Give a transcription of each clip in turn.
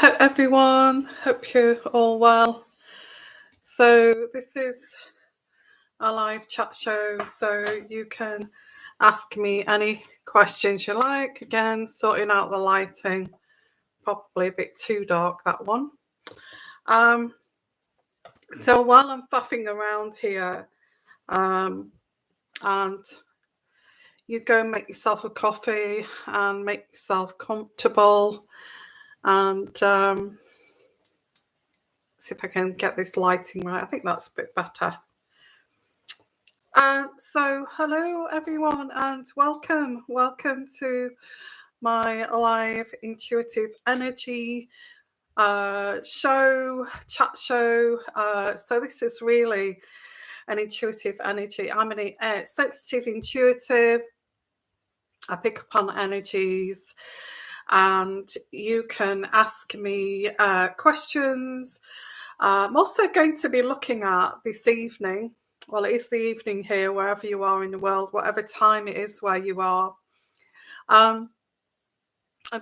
everyone. Hope you're all well. So this is a live chat show, so you can ask me any questions you like. Again, sorting out the lighting, probably a bit too dark, that one. So while I'm faffing around here, and you go and make yourself a coffee and make yourself comfortable, and see if I can get this lighting right. I think that's a bit better. So hello everyone and welcome to my live intuitive energy chat show. So this is really an intuitive energy. I'm a sensitive intuitive. I pick up on energies, and you can ask me questions. I'm also going to be looking at this evening. Well, it is the evening here, wherever you are in the world, whatever time it is where you are. I'm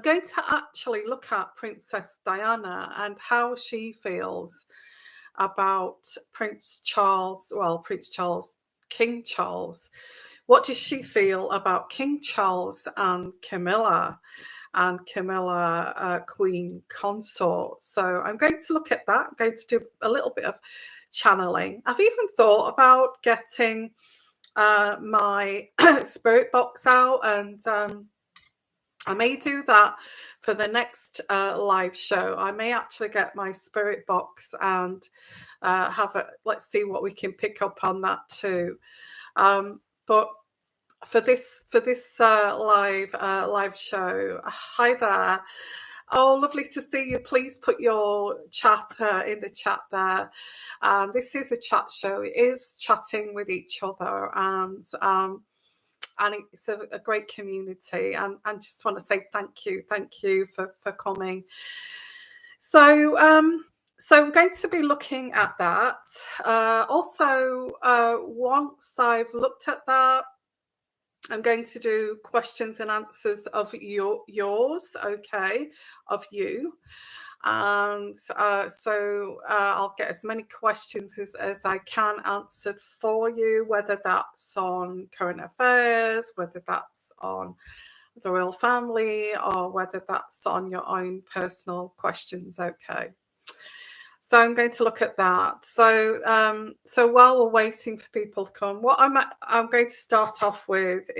going to actually look at Princess Diana and how she feels about King Charles. What does she feel about King Charles and Camilla? Queen consort. So I'm going to look at that. I'm going to do a little bit of channeling. I've even thought about getting my spirit box out, and I may do that for the next live show. I may actually get my spirit box and let's see what we can pick up on that too. But for this live show, hi there. Oh, lovely to see you. Please put your chat in the chat there. This is a chat show. It is chatting with each other, and it's a great community. And I just want to say thank you for coming. So I'm going to be looking at that. Also, once I've looked at that, I'm going to do questions and answers of yours, okay, of you. And so I'll get as many questions as I can answered for you, whether that's on current affairs, whether that's on the royal family, or whether that's on your own personal questions, okay. So I'm going to look at that. So while we're waiting for people to come, what I'm going to start off with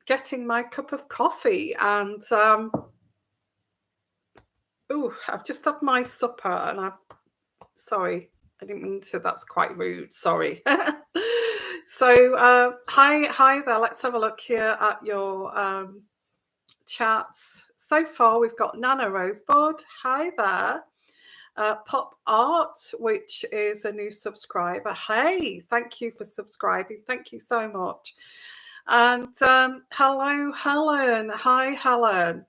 getting my cup of coffee. And I've just had my supper, and sorry, I didn't mean to. That's quite rude. Sorry. So hi there. Let's have a look here at your chats. So far, we've got Nana Rosebud. Hi there. Pop Art, which is a new subscriber. Hey, thank you for subscribing. Thank you so much. And hello, Helen. Hi, Helen.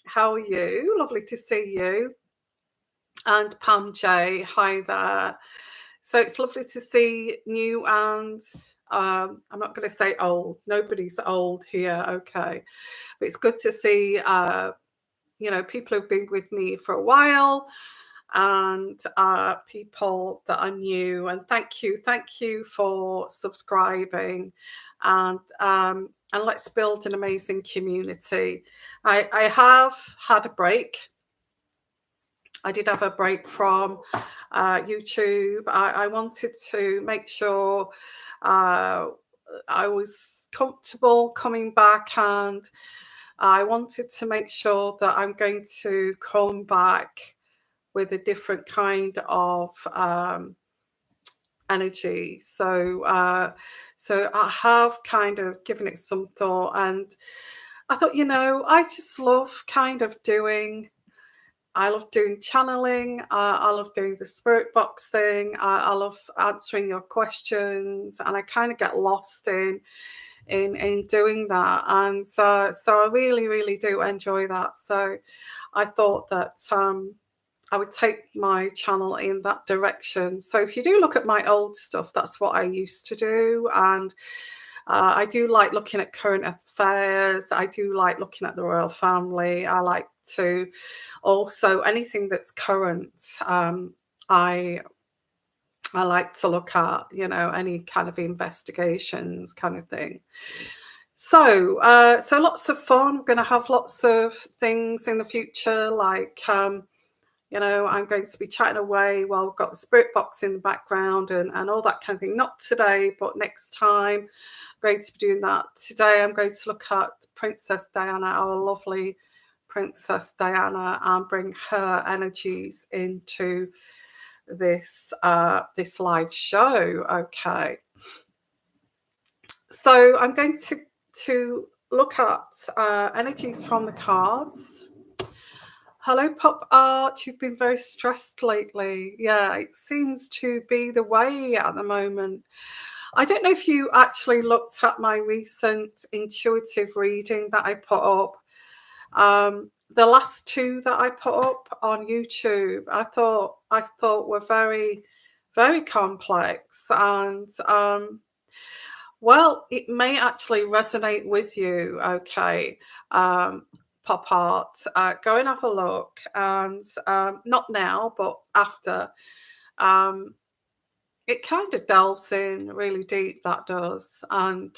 How are you? Lovely to see you. And Pam J. Hi there. So it's lovely to see new and I'm not going to say old. Nobody's old here, okay. But it's good to see people who've been with me for a while, and people that are new. And thank you for subscribing, and let's build an amazing community. I have had a break. I did have a break from YouTube. I wanted to make sure I was comfortable coming back, and I wanted to make sure that I'm going to come back with a different kind of energy. So I have kind of given it some thought, and I thought, I just love I love doing channeling. I love doing the spirit box thing. I love answering your questions, and I kind of get lost in doing that. And so I really, really do enjoy that. So I thought that I would take my channel in that direction. So if you do look at my old stuff, that's what I used to do. And I do like looking at current affairs. I do like looking at the royal family. I like to also anything that's current. I like to look at, any kind of investigations kind of thing. So, so lots of fun. We're going to have lots of things in the future, like, I'm going to be chatting away while we've got the spirit box in the background and all that kind of thing. Not today, but next time. I'm going to be doing that. Today, I'm going to look at Princess Diana, our lovely Princess Diana, and bring her energies into this this live show. Okay, so I'm going to look at energies from the cards. Hello, Pop Art. You've been very stressed lately. Yeah, it seems to be the way at the moment. I don't know if you actually looked at my recent intuitive reading that I put up. The last two that I put up on YouTube, I thought were very, very complex, and well, it may actually resonate with you. Okay, Pop Art, go and have a look, and not now, but after. It kind of delves in really deep. That does, and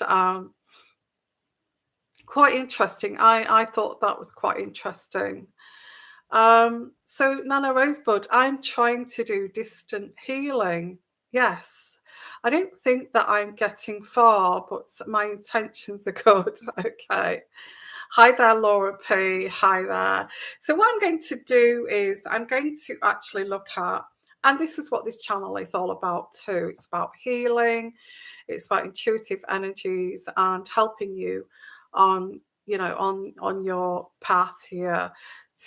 quite interesting. I thought that was quite interesting. So Nana Rosebud, I'm trying to do distant healing. Yes. I don't think that I'm getting far, but my intentions are good. Okay. Hi there, Laura P. Hi there. So what I'm going to do is I'm going to actually look at, and this is what this channel is all about too. It's about healing. It's about intuitive energies and helping you on, on your path here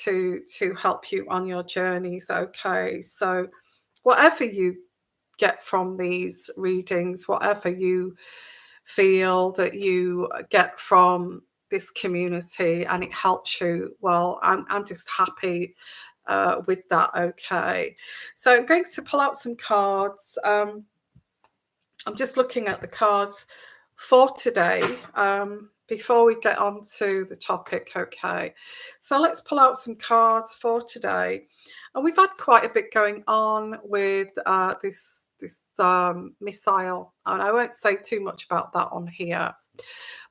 to help you on your journeys. Okay, so whatever you get from these readings, whatever you feel that you get from this community and it helps you, well, I'm just happy with that. Okay, so I'm going to pull out some cards. I'm just looking at the cards for today before we get on to the topic. Okay, so let's pull out some cards for today. And we've had quite a bit going on with this missile, and I won't say too much about that on here,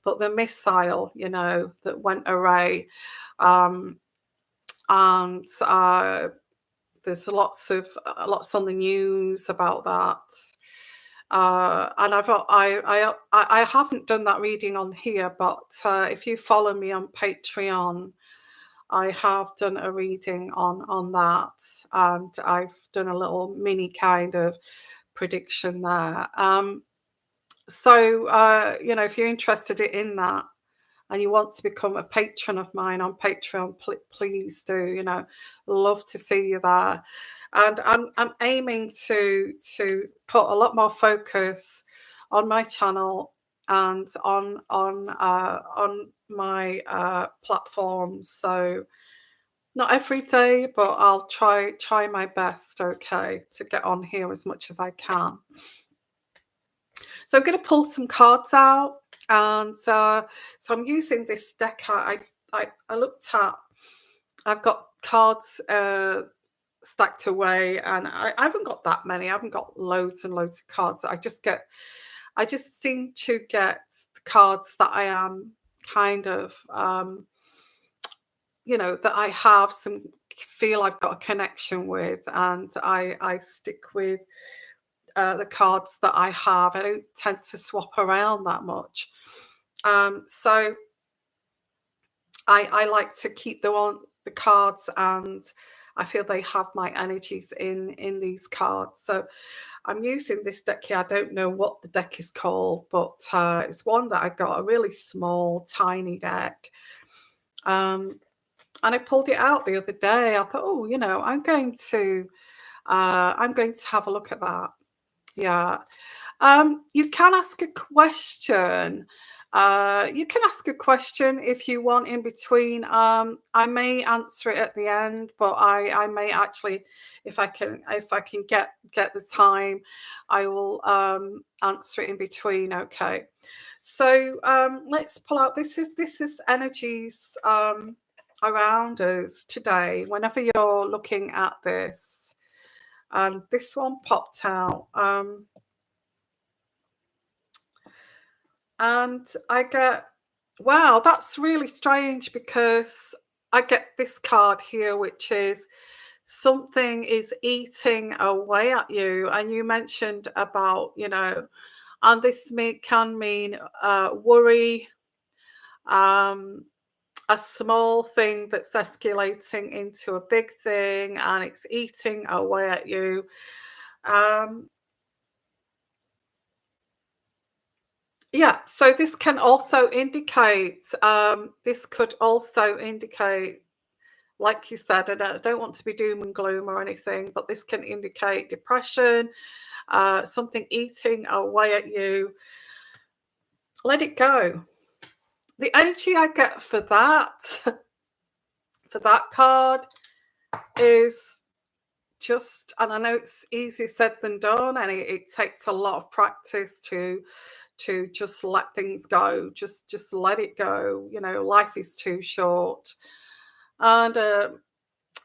but the missile, that went away, and there's lots on the news about that. And I haven't done that reading on here, but if you follow me on Patreon, I have done a reading on that, and I've done a little mini kind of prediction there. So if you're interested in that and you want to become a patron of mine on Patreon, please do. Love to see you there. And I'm aiming to put a lot more focus on my channel and on my platforms. So not every day, but I'll try my best, okay, to get on here as much as I can. So I'm going to pull some cards out, and so I'm using this deck. I looked at. I've got cards stacked away, and I haven't got that many. I haven't got loads and loads of cards. I just seem to get the cards that I am kind of, that I have feel I've got a connection with, and I stick with the cards that I have. I don't tend to swap around that much. So I like to keep the cards, and I feel they have my energies in these cards. So I'm using this deck here. I don't know what the deck is called, but it's one that I got, a really small, tiny deck. And I pulled it out the other day. I thought, oh, I'm going to have a look at that. Yeah. You can ask a question. You can ask a question if you want in between. I may answer it at the end, but I may actually, if I can get the time, I will answer it in between. Okay. So let's pull out. This is energies around us today. Whenever you're looking at this, and this one popped out, and I get, wow, that's really strange, because I get this card here, which is something is eating away at you. And you mentioned about, and this can mean worry, um, a small thing that's escalating into a big thing, and it's eating away at you. Um, yeah, so this can also indicate, this could also indicate, like you said, and I don't want to be doom and gloom or anything, but this can indicate depression, something eating away at you. Let it go. The energy I get for that, for that card, is just, and I know it's easier said than done, and it takes a lot of practice to just let things go, just let it go. Life is too short, and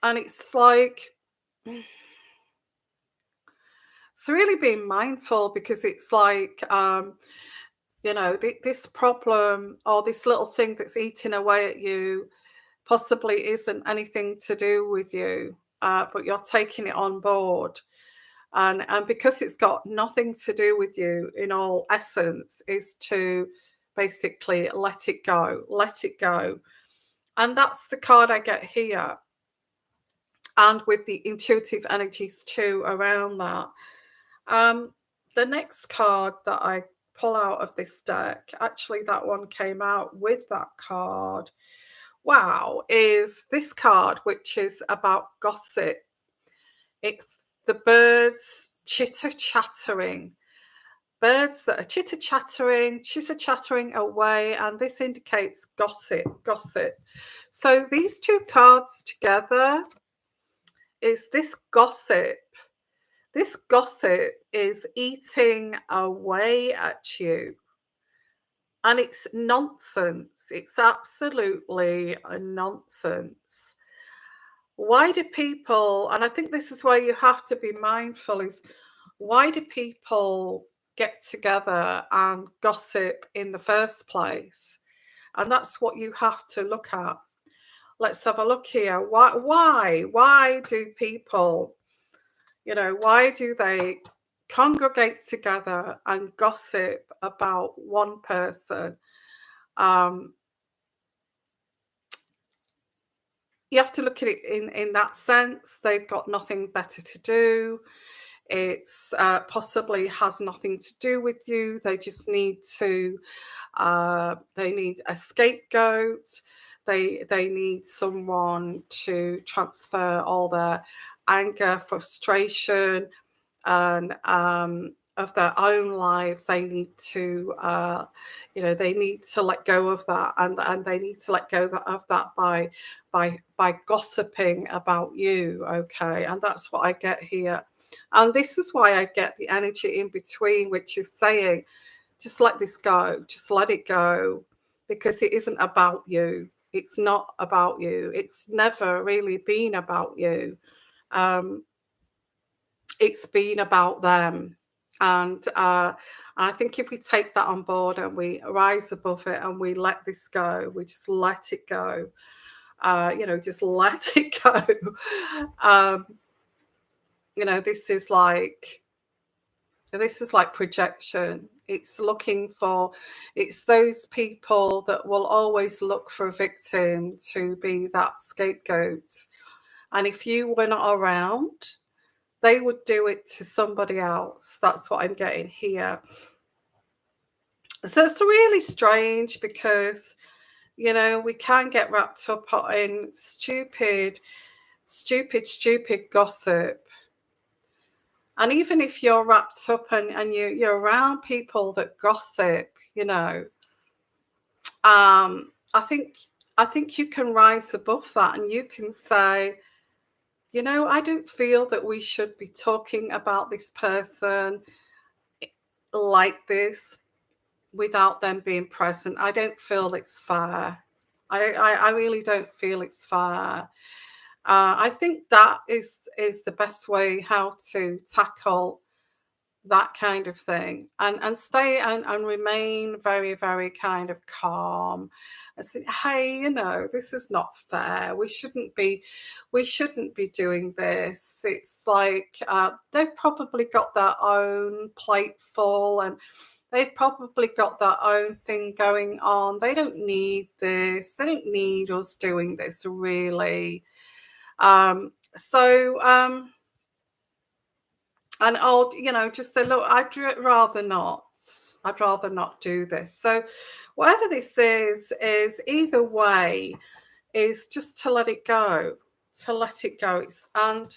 it's like, it's really being mindful, because it's like, this problem, or this little thing that's eating away at you, possibly isn't anything to do with you, but you're taking it on board. And because it's got nothing to do with you, in all essence, is to basically let it go, let it go. And that's the card I get here. And with the intuitive energies too around that. The next card that I pull out of this deck, actually that one came out with that card, wow, is this card, which is about gossip. It's the birds chitter-chattering. Birds that are chitter-chattering away, and this indicates gossip, gossip. So these two cards together is this gossip. This gossip is eating away at you. And it's nonsense. It's absolutely a nonsense. Why do people, and I think this is where you have to be mindful, is why do people get together and gossip in the first place? And that's what you have to look at. Let's have a look here. Why do people, why do they congregate together and gossip about one person? You have to look at it in that sense. They've got nothing better to do. It's possibly has nothing to do with you. They just need to, they need a scapegoat. They need someone to transfer all their anger, frustration, and of their own lives. They need to, they need to let go of that, and they need to let go of that by gossiping about you. Okay, and that's what I get here, and this is why I get the energy in between, which is saying, just let this go, just let it go, because it isn't about you. It's not about you. It's never really been about you. It's been about them. And I think if we take that on board and we rise above it and we let this go, we just let it go, just let it go. This is like projection. It's looking for, it's those people that will always look for a victim to be that scapegoat. And if you were not around, they would do it to somebody else. That's what I'm getting here. So it's really strange, because, we can get wrapped up in stupid gossip. And even if you're wrapped up and you're around people that gossip, I think you can rise above that, and you can say, I don't feel that we should be talking about this person like this. without them being present. I don't feel it's fair. I really don't feel it's fair. I think that is the best way how to tackle that kind of thing, and stay and remain very, very kind of calm and say, hey, this is not fair. We shouldn't be doing this. It's like they've probably got their own plate full, and they've probably got their own thing going on. They don't need this. They don't need us doing this, really. And I'll, just say, look, I'd rather not. I'd rather not do this. So whatever this is either way, is just to let it go. To let it go. And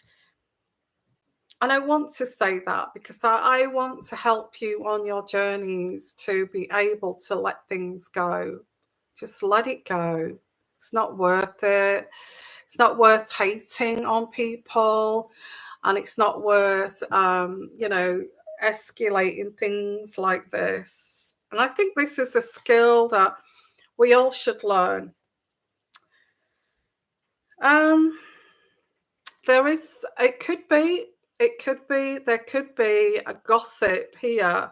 I want to say that because I want to help you on your journeys to be able to let things go. Just let it go. It's not worth it. It's not worth hating on people. And it's not worth, escalating things like this. And I think this is a skill that we all should learn. There could be a gossip here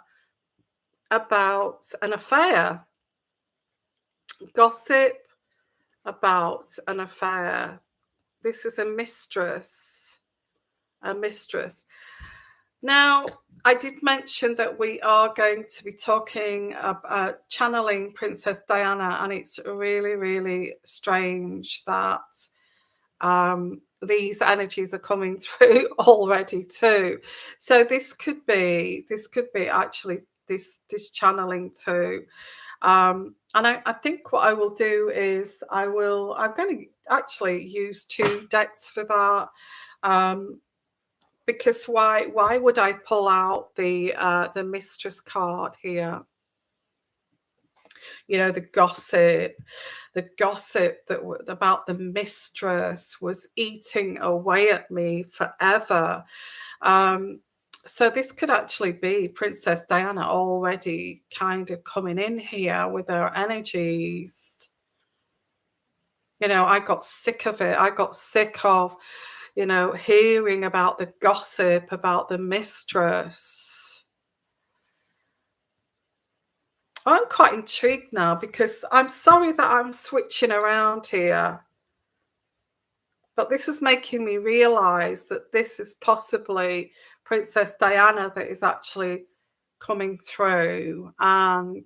about an affair. Gossip about an affair. This is a mistress. A mistress. Now, I did mention that we are going to be talking about channeling Princess Diana, and it's really, really strange that these energies are coming through already too. So this could be actually this channeling too. And I think what I will do is I'm going to actually use 2 decks for that. Because why would I pull out the mistress card here? The gossip that about the mistress was eating away at me forever. So this could actually be Princess Diana already kind of coming in here with her energies. I got sick of it. I got sick of hearing about the gossip about the mistress. I'm quite intrigued now because I'm sorry that I'm switching around here. But this is making me realize that this is possibly Princess Diana that is actually coming through. And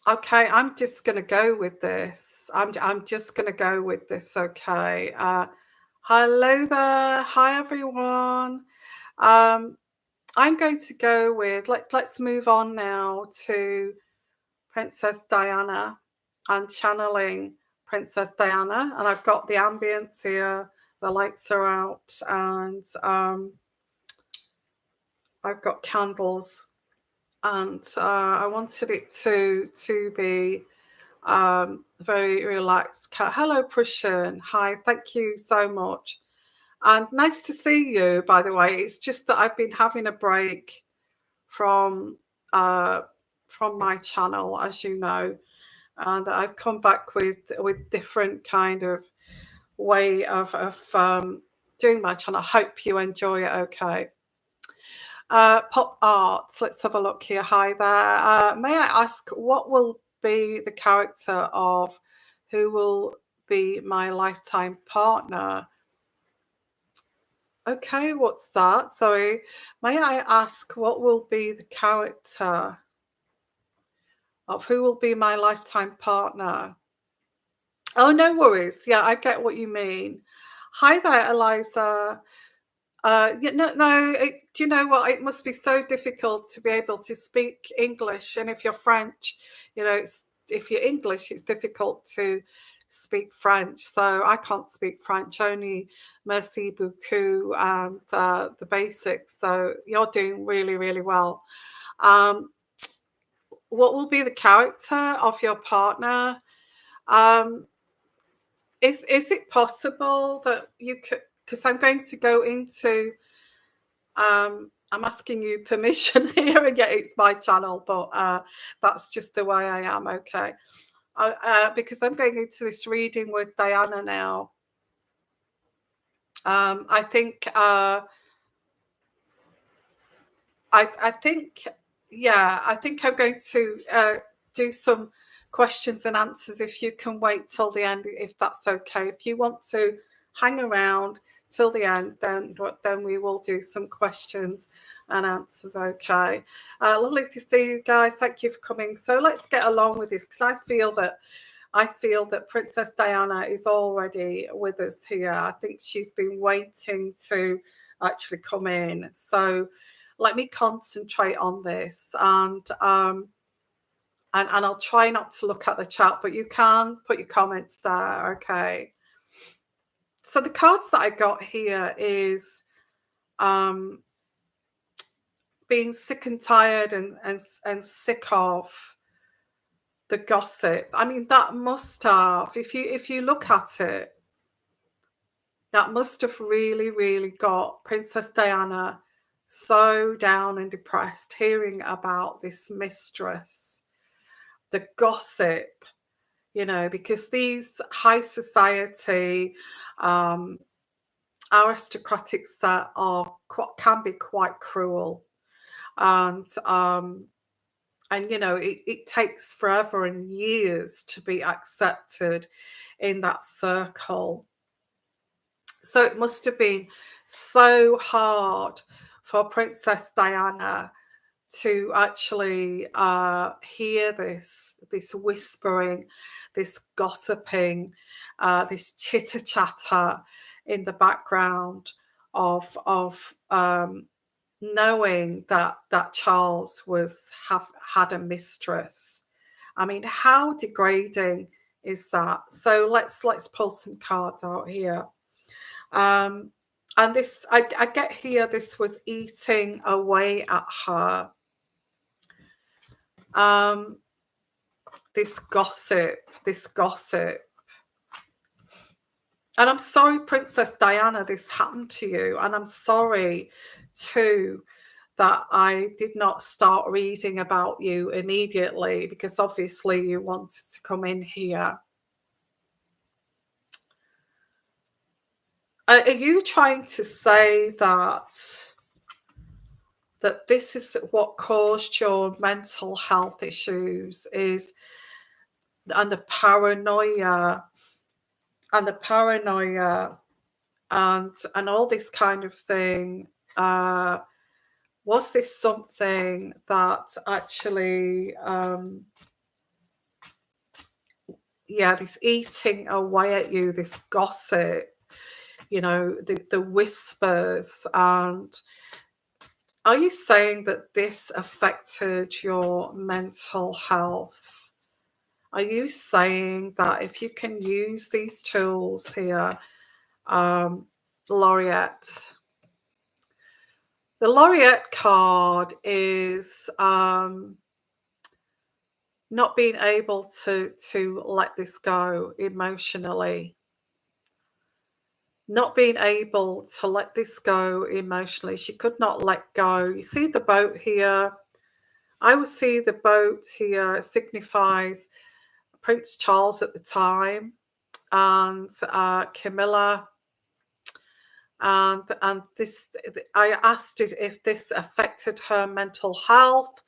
okay, I'm just going to go with this. I'm just going to go with this. Okay. Hello there. Hi, everyone. I'm going to go with, let's move on now to Princess Diana and channeling Princess Diana. And I've got the ambience here. The lights are out, and I've got candles. And I wanted it to be very relaxed. Hello, Prushan. Hi, thank you so much. And nice to see you, by the way. It's just that I've been having a break from my channel, as you know, and I've come back with different kind of way of doing my channel. I hope you enjoy it. Okay. Pop art. Let's have a look here. Hi there. May I ask what will be the character of who will be my lifetime partner? Okay, what's that? Sorry. May I ask what will be the character of who will be my lifetime partner? Oh, no worries. Yeah, I get what you mean. Hi there, Eliza. Do you know what? It must be so difficult to be able to speak English. And if you're French, if you're English, it's difficult to speak French. So I can't speak French, only merci beaucoup and the basics. So you're doing really, really well. What will be the character of your partner? Is it possible that you could, because I'm going to go into I'm asking you permission here again. It's my channel, but that's just the way I am. Okay, because I'm going into this reading with Diana now. I think. I think, yeah, I think I'm going to do some questions and answers. If you can wait till the end, if that's okay. If you want to hang around till the end, then we will do some questions and answers. Okay. Lovely to see you guys. Thank you for coming. So let's get along with this, because I feel that Princess Diana is already with us here. I think she's been waiting to actually come in. So let me concentrate on this, and I'll try not to look at the chat, but you can put your comments there. Okay. So the cards that I got here is being sick and tired and sick of the gossip. I mean, that must have, if you look at it, that must have really, really got Princess Diana so down and depressed, hearing about this mistress, the gossip, you know, because these high society aristocratics that can be quite cruel, and you know, it takes forever and years to be accepted in that circle. So it must have been so hard for Princess Diana to actually hear this whispering, this gossiping, this chitter chatter in the background of knowing that Charles had a mistress. I mean, how degrading is that? So let's pull some cards out here. And this, I get here, this was eating away at her. This gossip. And I'm sorry, Princess Diana, this happened to you. And I'm sorry, too, that I did not start reading about you immediately, because obviously you wanted to come in here. Are you trying to say that this is what caused your mental health issues, and the paranoia and all this kind of thing? Was this something that actually this eating away at you, this gossip, you know, the whispers? And are you saying that this affected your mental health? Are you saying that if you can use these tools here, Laureate? The Laureate card is not being able to let this go emotionally. Not being able to let this go emotionally. She could not let go. You see the boat here? I would see the boat here. It signifies Prince Charles at the time, and Camilla. And this, I asked it if this affected her mental health,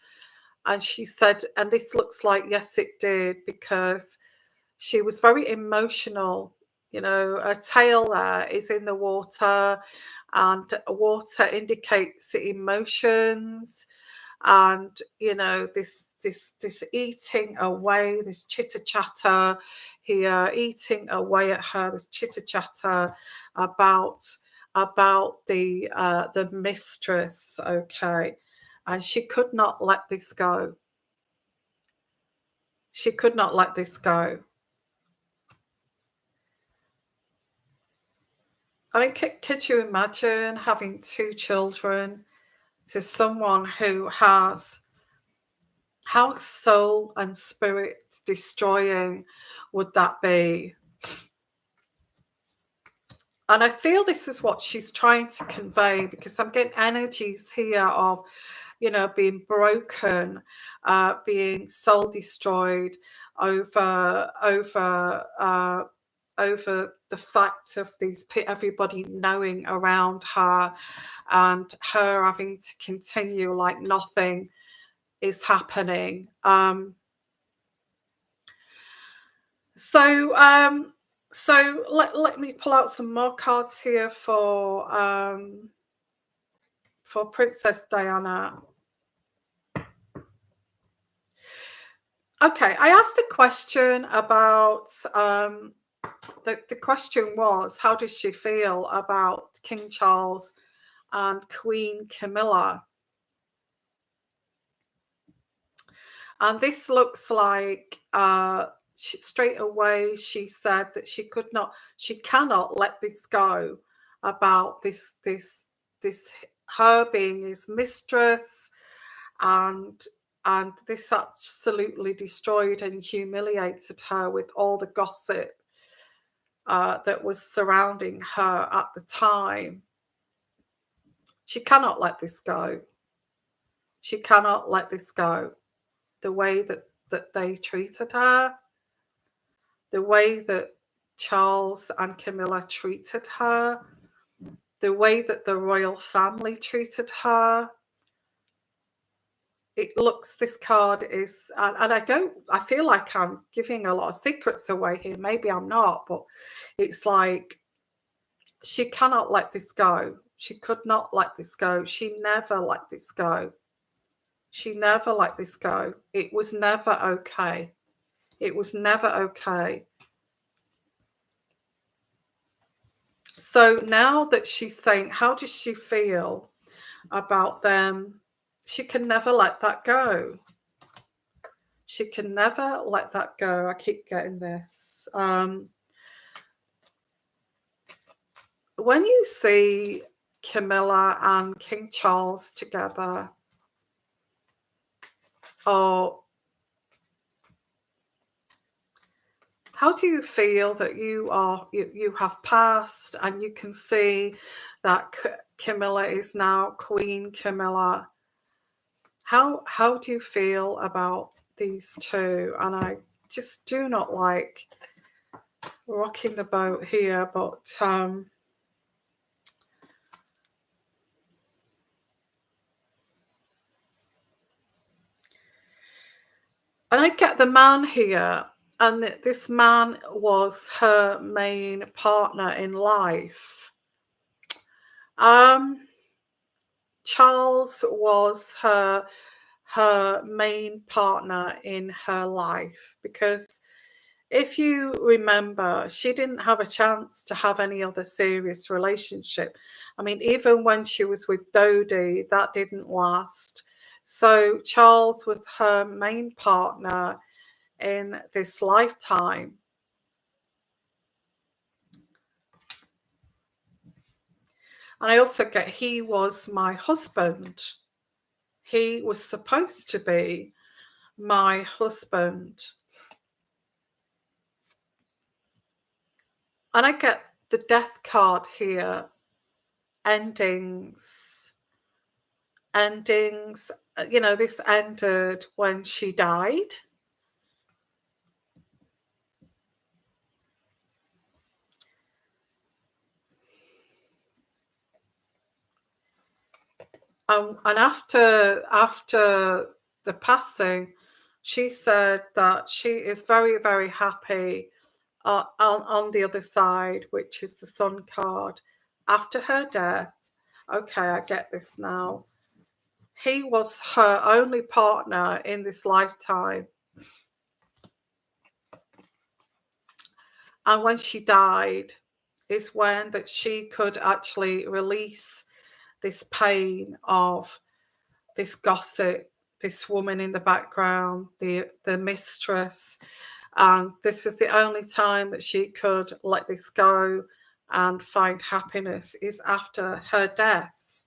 and she said, and this looks like yes, it did, because she was very emotional. You know, her tail there is in the water, and water indicates emotions, and you know, this eating away, this chitter chatter here, eating away at her, this chitter chatter about the mistress. Okay, and she could not let this go. She could not let this go. I mean, could you imagine having 2 children to someone who has, how soul and spirit destroying would that be? And I feel this is what she's trying to convey, because I'm getting energies here of, you know, being broken, being soul destroyed over the fact of everybody knowing around her, and her having to continue like nothing is happening. So let me pull out some more cards here for Princess Diana. Okay, I asked the question about the question was, how does she feel about King Charles and Queen Camilla? And this looks like straight away she said that she cannot let this go, about this her being his mistress, and this absolutely destroyed and humiliated her with all the gossip that was surrounding her at the time. She cannot let this go. She cannot let this go. The way that they treated her, the way that Charles and Camilla treated her, the way that the royal family treated her. It looks, this card is, and I feel like I'm giving a lot of secrets away here. Maybe I'm not, but it's like she cannot let this go. She could not let this go. She never let this go. She never let this go. It was never okay. It was never okay. So now that she's saying, how does she feel about them? She can never let that go. She can never let that go. I keep getting this. When you see Camilla and King Charles together, or how do you feel that you have passed, and you can see that Camilla is now Queen Camilla? How do you feel about these two? And I just do not like rocking the boat here, but and I get the man here, and this man was her main partner in life. Charles was her main partner in her life, because if you remember, she didn't have a chance to have any other serious relationship. I mean, even when she was with Dodie, that didn't last. So Charles was her main partner in this lifetime. And I also get, he was my husband. He was supposed to be my husband. And I get the death card here. Endings. You know, this ended when she died. And after the passing, she said that she is very, very happy on the other side, which is the Sun card. After her death, okay, I get this now. He was her only partner in this lifetime. And when she died is when that she could actually release this pain of this gossip, this woman in the background, the mistress. And this is the only time that she could let this go and find happiness, is after her death.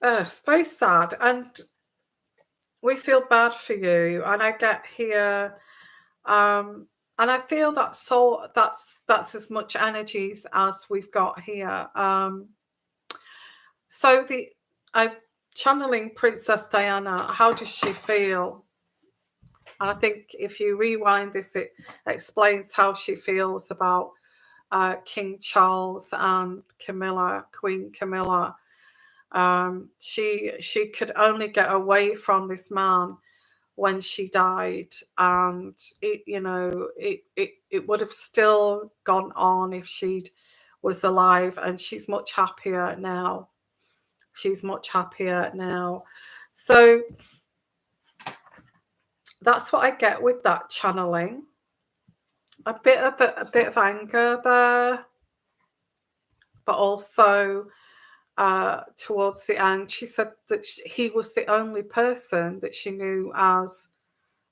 It's very sad, and we feel bad for you. And I get here, and I feel that's as much energies as we've got here. So I channeling Princess Diana. How does she feel? And I think if you rewind this, it explains how she feels about King Charles and Camilla, Queen Camilla. She could only get away from this man when she died, and it would have still gone on if she was alive, and she's much happier now. She's much happier now. So that's what I get with that channeling. A bit of anger there, but also towards the end, she said that he was the only person that she knew as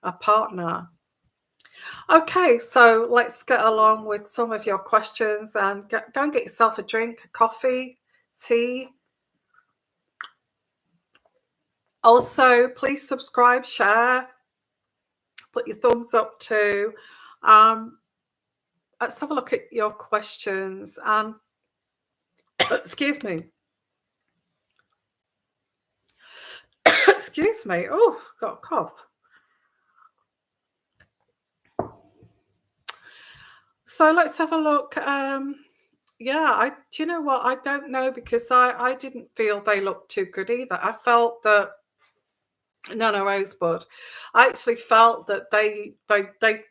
a partner. Okay, so let's get along with some of your questions, and go and get yourself a drink, a coffee, tea. Also, please subscribe, share, put your thumbs up too. Let's have a look at your questions. And excuse me. Excuse me. Oh, got a cough. So let's have a look. Yeah, do you know what? I don't know, because I didn't feel they looked too good either. I felt that Nana Rosebud, I actually felt that they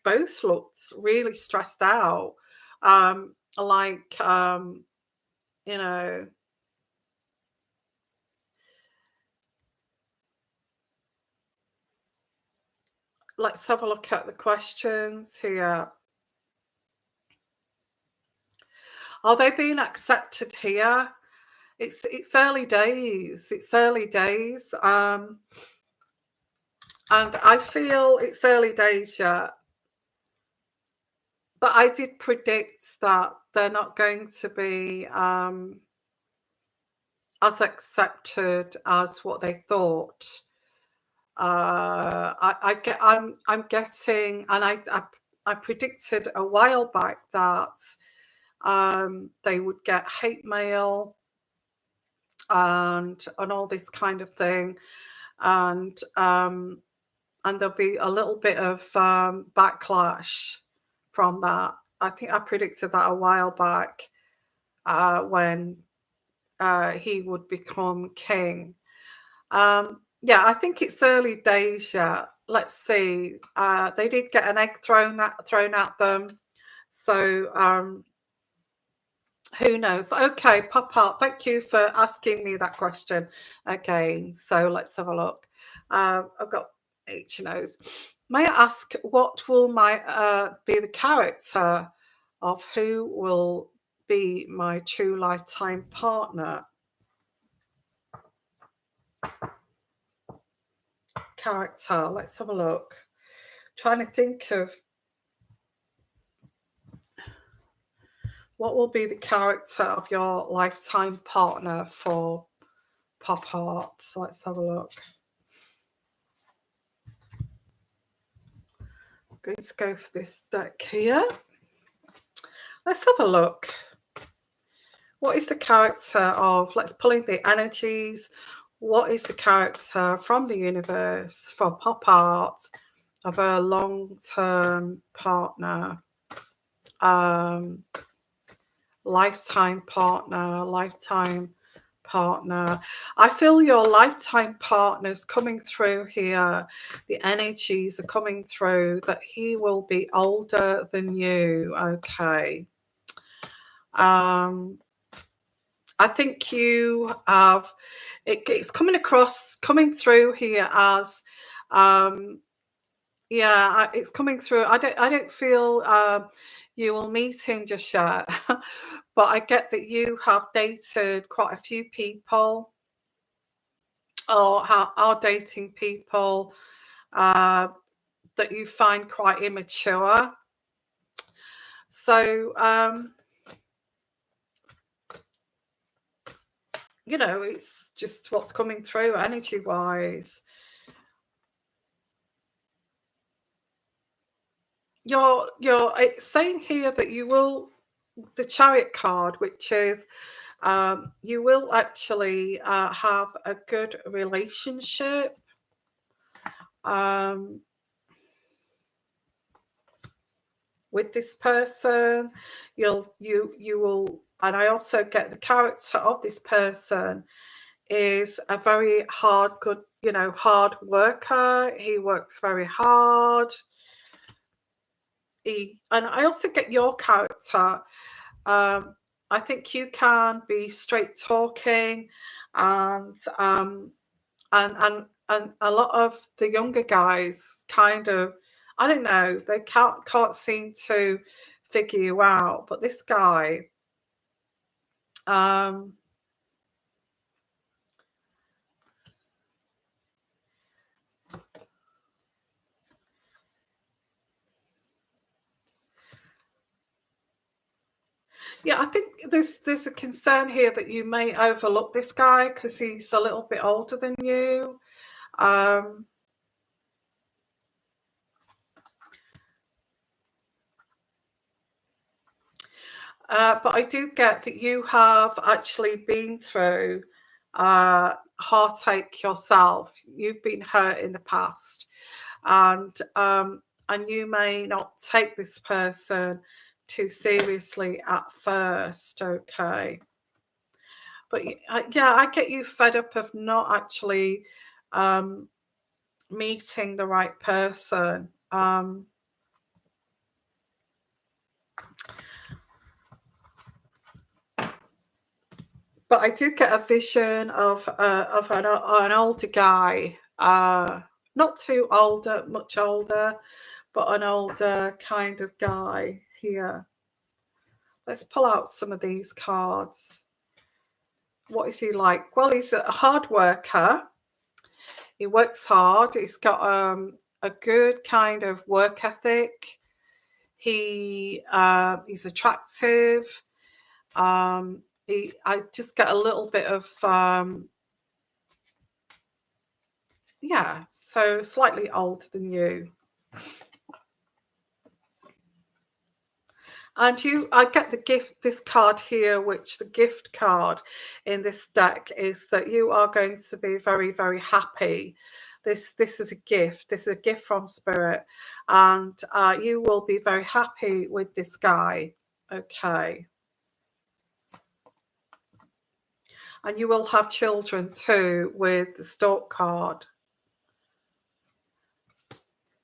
both looked really stressed out. Like you know, let's have a look at the questions here. Are they being accepted here? It's early days. It's early days. And I feel it's early days yet. But I did predict that they're not going to be as accepted as what they thought. I'm getting, and I predicted a while back that they would get hate mail and all this kind of thing, and there'll be a little bit of backlash from that. I think I predicted that a while back when he would become king. Yeah, I think it's early days yet. Let's see. They did get an egg thrown at them, so who knows? Okay, Pop Art, thank you for asking me that question again. So let's have a look. I've got H and O's. May I ask what will be the character of who will be my true lifetime partner? Character. Let's have a look. Trying to think of what will be the character of your lifetime partner for Pop Art. So let's have a look. I'm going to go for this deck here. Let's have a look. What is the character of, let's pull in the energies. What is the character from the universe for Pop Art of a long-term partner? Lifetime partner. I feel your lifetime partner's coming through here. The energies are coming through that he will be older than you. Okay. I think you have it's coming through here as yeah, it's coming through. I don't feel you will meet him just yet, but I get that you have dated quite a few people, or are dating people that you find quite immature. So you know, it's just what's coming through energy wise. It's saying here that you will, the Chariot card, which is you will actually have a good relationship. With this person, you will, and I also get the character of this person is a very good, you know, hard worker. He works very hard. And I also get your character. I think you can be straight talking, and and a lot of the younger guys kind of, I don't know, they can't seem to figure you out. But this guy, yeah, I think there's a concern here that you may overlook this guy because he's a little bit older than you. But I do get that you have actually been through heartache yourself. You've been hurt in the past, and you may not take this person too seriously at first. Okay, but yeah, I get you fed up of not actually meeting the right person. But I do get a vision of an older guy, not too older, much older, but an older kind of guy here. Let's pull out some of these cards. What is he like? Well, he's a hard worker. He works hard. He's got a good kind of work ethic. He's attractive. I just get a little bit of yeah, so slightly older than you. And I get the gift, this card here, which the gift card in this deck is that you are going to be very, very happy. This is a gift. This is a gift from Spirit, and you will be very happy with this guy. Okay. And you will have children too with the Stork card.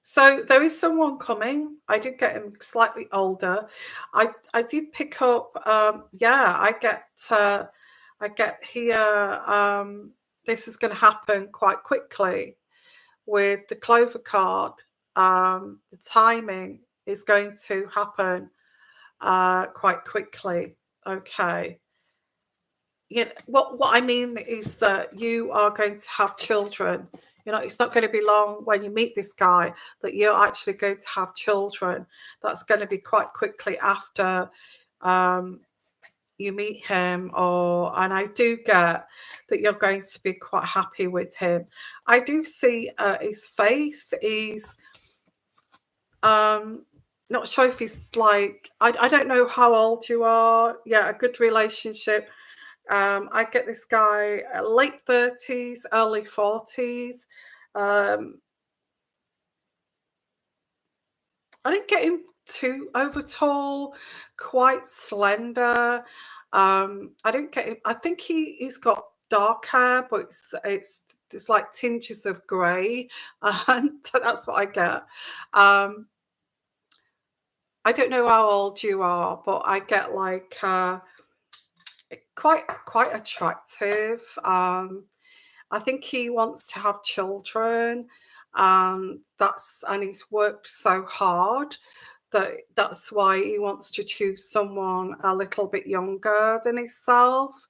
So there is someone coming. I did get him slightly older. I did pick up. Yeah, I get here. This is going to happen quite quickly with the Clover card. The timing is going to happen quite quickly. Okay. Yeah. What I mean is that you are going to have children. You know, it's not going to be long when you meet this guy that you're actually going to have children. That's going to be quite quickly after you meet him. And I do get that you're going to be quite happy with him. I do see his face. He's not sure if he's like, I don't know how old you are. Yeah, a good relationship. I get this guy late 30s, early 40s. I didn't get him too over tall, quite slender. I didn't get him. I think he's got dark hair, but it's like tinges of grey, and that's what I get. I don't know how old you are, but I get like quite attractive. I think he wants to have children, and he's worked so hard that's why he wants to choose someone a little bit younger than himself.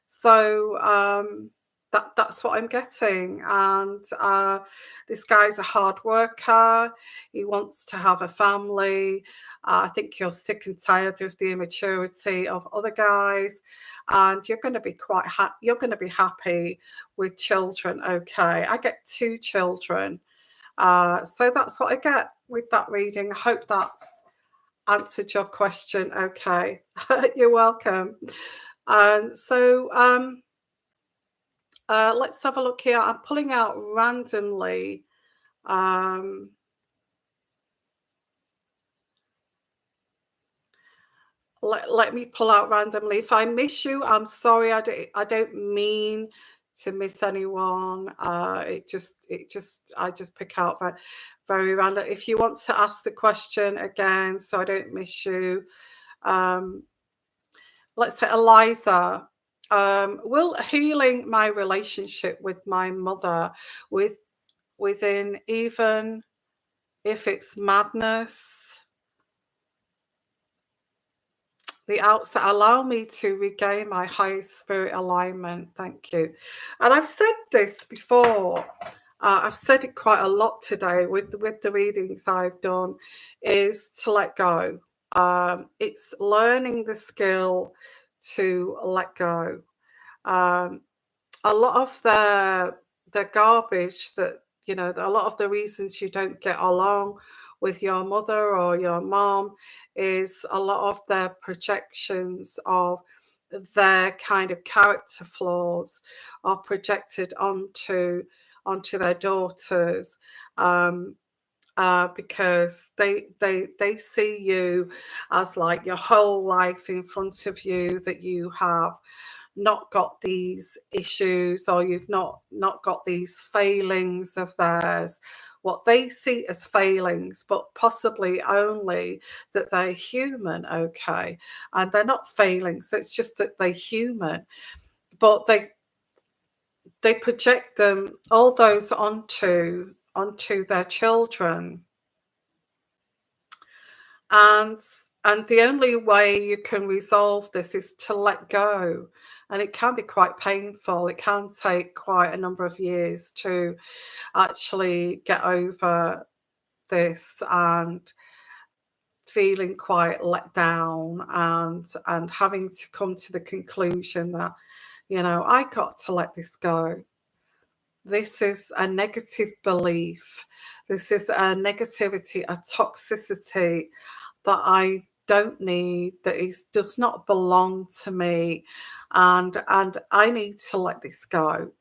So That's what I'm getting. And this guy's a hard worker. He wants to have a family. I think you're sick and tired of the immaturity of other guys, and you're going to be you're going to be happy with children. Okay, I get 2 children, so that's what I get with that reading. I hope that's answered your question. Okay, you're welcome. And so. Let's have a look here. I'm pulling out randomly. Um, let me pull out randomly. If I miss you, I'm sorry. I don't mean to miss anyone. I just pick out very, very random. If you want to ask the question again, so I don't miss you. Um, let's say Eliza. Will healing my relationship with my mother within, even if it's madness, the outset, allow me to regain my highest spirit alignment. Thank you. And I've said this before. I've said it quite a lot today with the readings I've done, is to let go. It's learning the skill to let go. Um, a lot of the garbage that, a lot of the reasons you don't get along with your mother or your mom is a lot of their projections of their kind of character flaws are projected onto their daughters, because they see you as like your whole life in front of you, that you have not got these issues, or you've not got these failings of theirs, what they see as failings, but possibly only that they're human. Okay, and they're not failings, it's just that they're human, but they project them, all those, onto their children. And the only way you can resolve this is to let go. And it can be quite painful. It can take quite a number of years to actually get over this, and feeling quite let down, and having to come to the conclusion that, I got to let this go. This is a negative belief. This is a negativity, a toxicity that I don't need, that does not belong to me, and I need to let this go.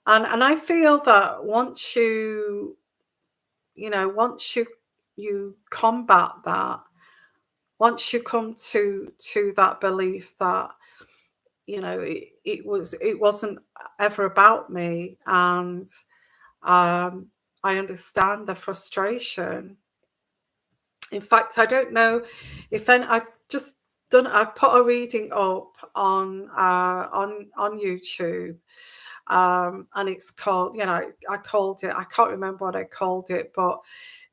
And I feel that once you combat that, once you come to that belief that, it wasn't ever about me, and I understand the frustration. In fact, I don't know if any, I've put a reading up on YouTube, and it's called, I called it, I can't remember what I called it, but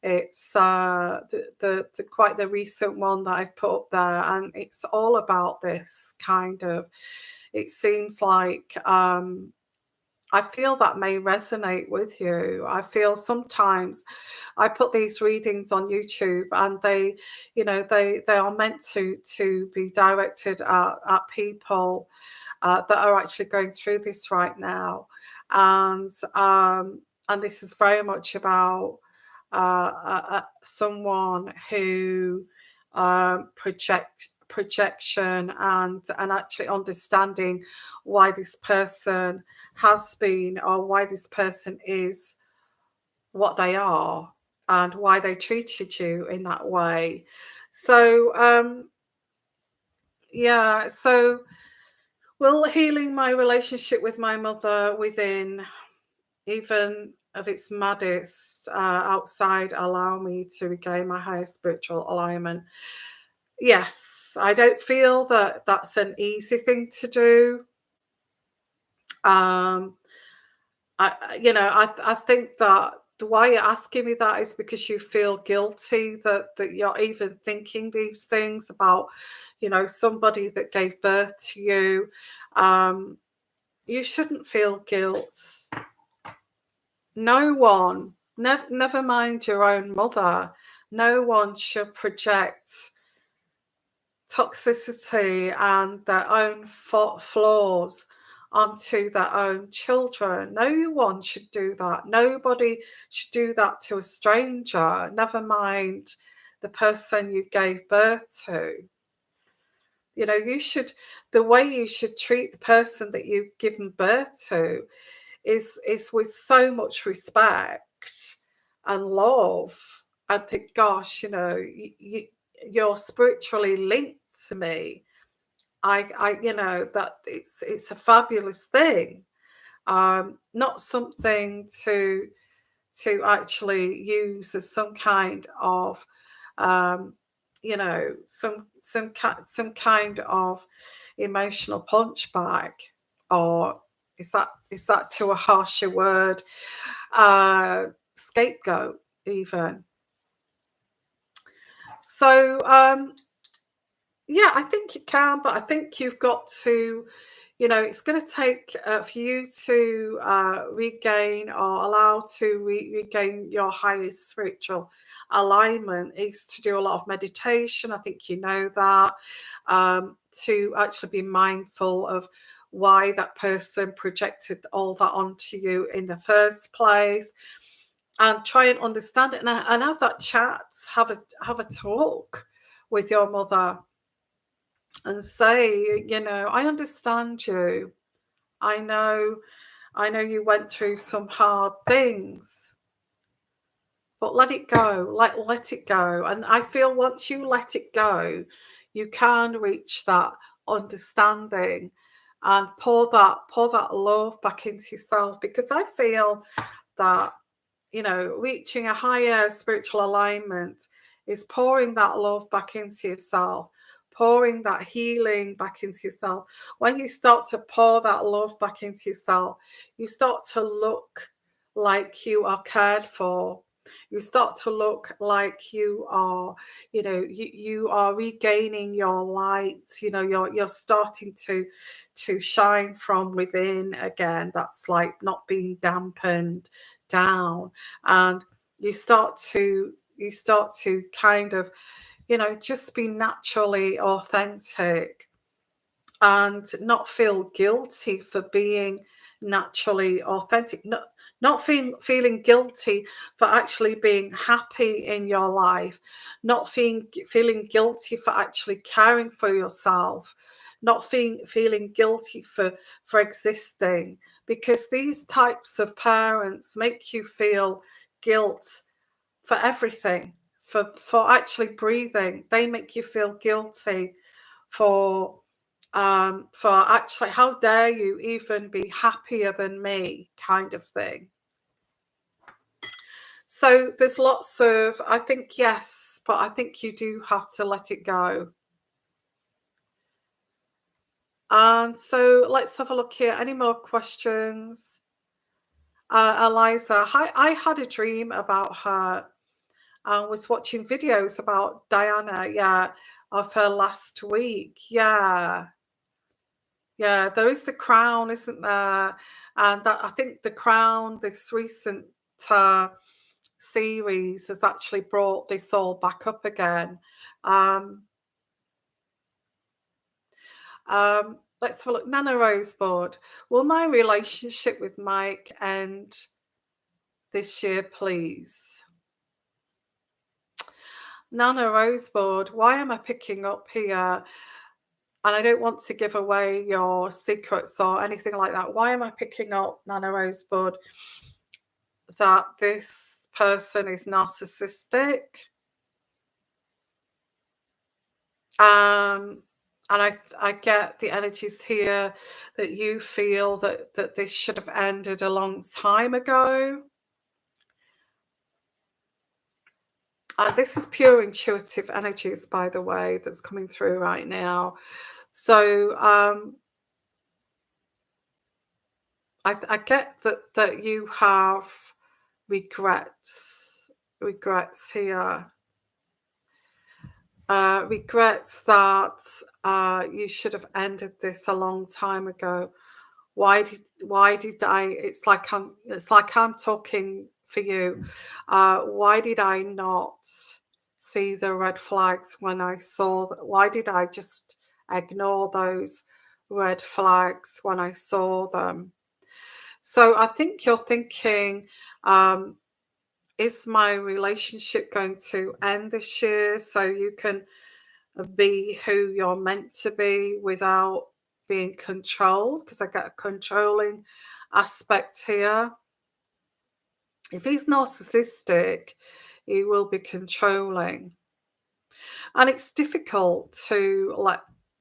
it's the quite the recent one that I've put up there, and it's all about this kind of, it seems like, I feel that may resonate with you. I feel sometimes I put these readings on YouTube, and they are meant to be directed at people that are actually going through this right now, and this is very much about someone who projection, and actually understanding why this person has been, or why this person is what they are, and why they treated you in that way. So yeah, so will healing my relationship with my mother within, even of its maddest outside, allow me to regain my highest spiritual alignment? Yes, I don't feel that that's an easy thing to do. Um, I think that the why you're asking me that is because you feel guilty that you're even thinking these things about, somebody that gave birth to you. you shouldn't feel guilt. No one, never mind your own mother, no one should project toxicity and their own flaws onto their own children. No one should do that. Nobody should do that to a stranger, never mind the person you gave birth to. You know, the way you should treat the person that you've given birth to is with so much respect and love, and think, gosh, you know, you're spiritually linked to me. You know, that it's a fabulous thing. Not something to actually use as some kind of you know, some kind of emotional punchbag, or is that too a harsher word? Scapegoat even. So yeah, I think you can, but I think you've got to, you know, it's going to take for you to regain or allow to regain your highest spiritual alignment is to do a lot of meditation. I think you know that. To actually be mindful of why that person projected all that onto you in the first place, and try and understand it, and have that chat, have a talk with your mother and say, you know, I understand you. I know you went through some hard things, but let it go. Let it go. And I feel once you let it go, you can reach that understanding and pour that love back into yourself. Because I feel that, you know, reaching a higher spiritual alignment is pouring that love back into yourself, pouring that healing back into yourself. When you start to pour that love back into yourself, you start to look like you are cared for. You start to look like you are, you know, you are regaining your light. You know, you're starting to shine from within again. That's like not being dampened down, and you start to kind of, you know, just be naturally authentic and not feel guilty for being naturally authentic, not feeling guilty for actually being happy in your life, not feeling guilty for actually caring for yourself, not feeling guilty for existing, because these types of parents make you feel guilt for everything, for actually breathing. They make you feel guilty for actually, how dare you even be happier than me, kind of thing. So there's lots of, I think, yes, but I think you do have to let it go. And so let's have a look here. Any more questions? Eliza, hi, I had a dream about her. I was watching videos about Diana, yeah, of her last week. Yeah. Yeah, there is The Crown, isn't there? And that, I think The Crown, this recent series, has actually brought this all back up again. Let's have a look. Nana Rosebud, will my relationship with Mike end this year, please? Nana Rosebud, why am I picking up here? And I don't want to give away your secrets or anything like that. Why am I picking up, Nana Rosebud, that this person is narcissistic? And I get the energies here that you feel that this should have ended a long time ago. This is pure intuitive energies, by the way, that's coming through right now. So I get that you have regrets here. Regrets that you should have ended this a long time ago. Why did I, it's like I'm talking for you. Why did I not see the red flags when I saw why did I just ignore those red flags when I saw them? So I think you're thinking, is my relationship going to end this year so you can be who you're meant to be without being controlled? Because I get a controlling aspect here. If he's narcissistic, he will be controlling. And it's difficult to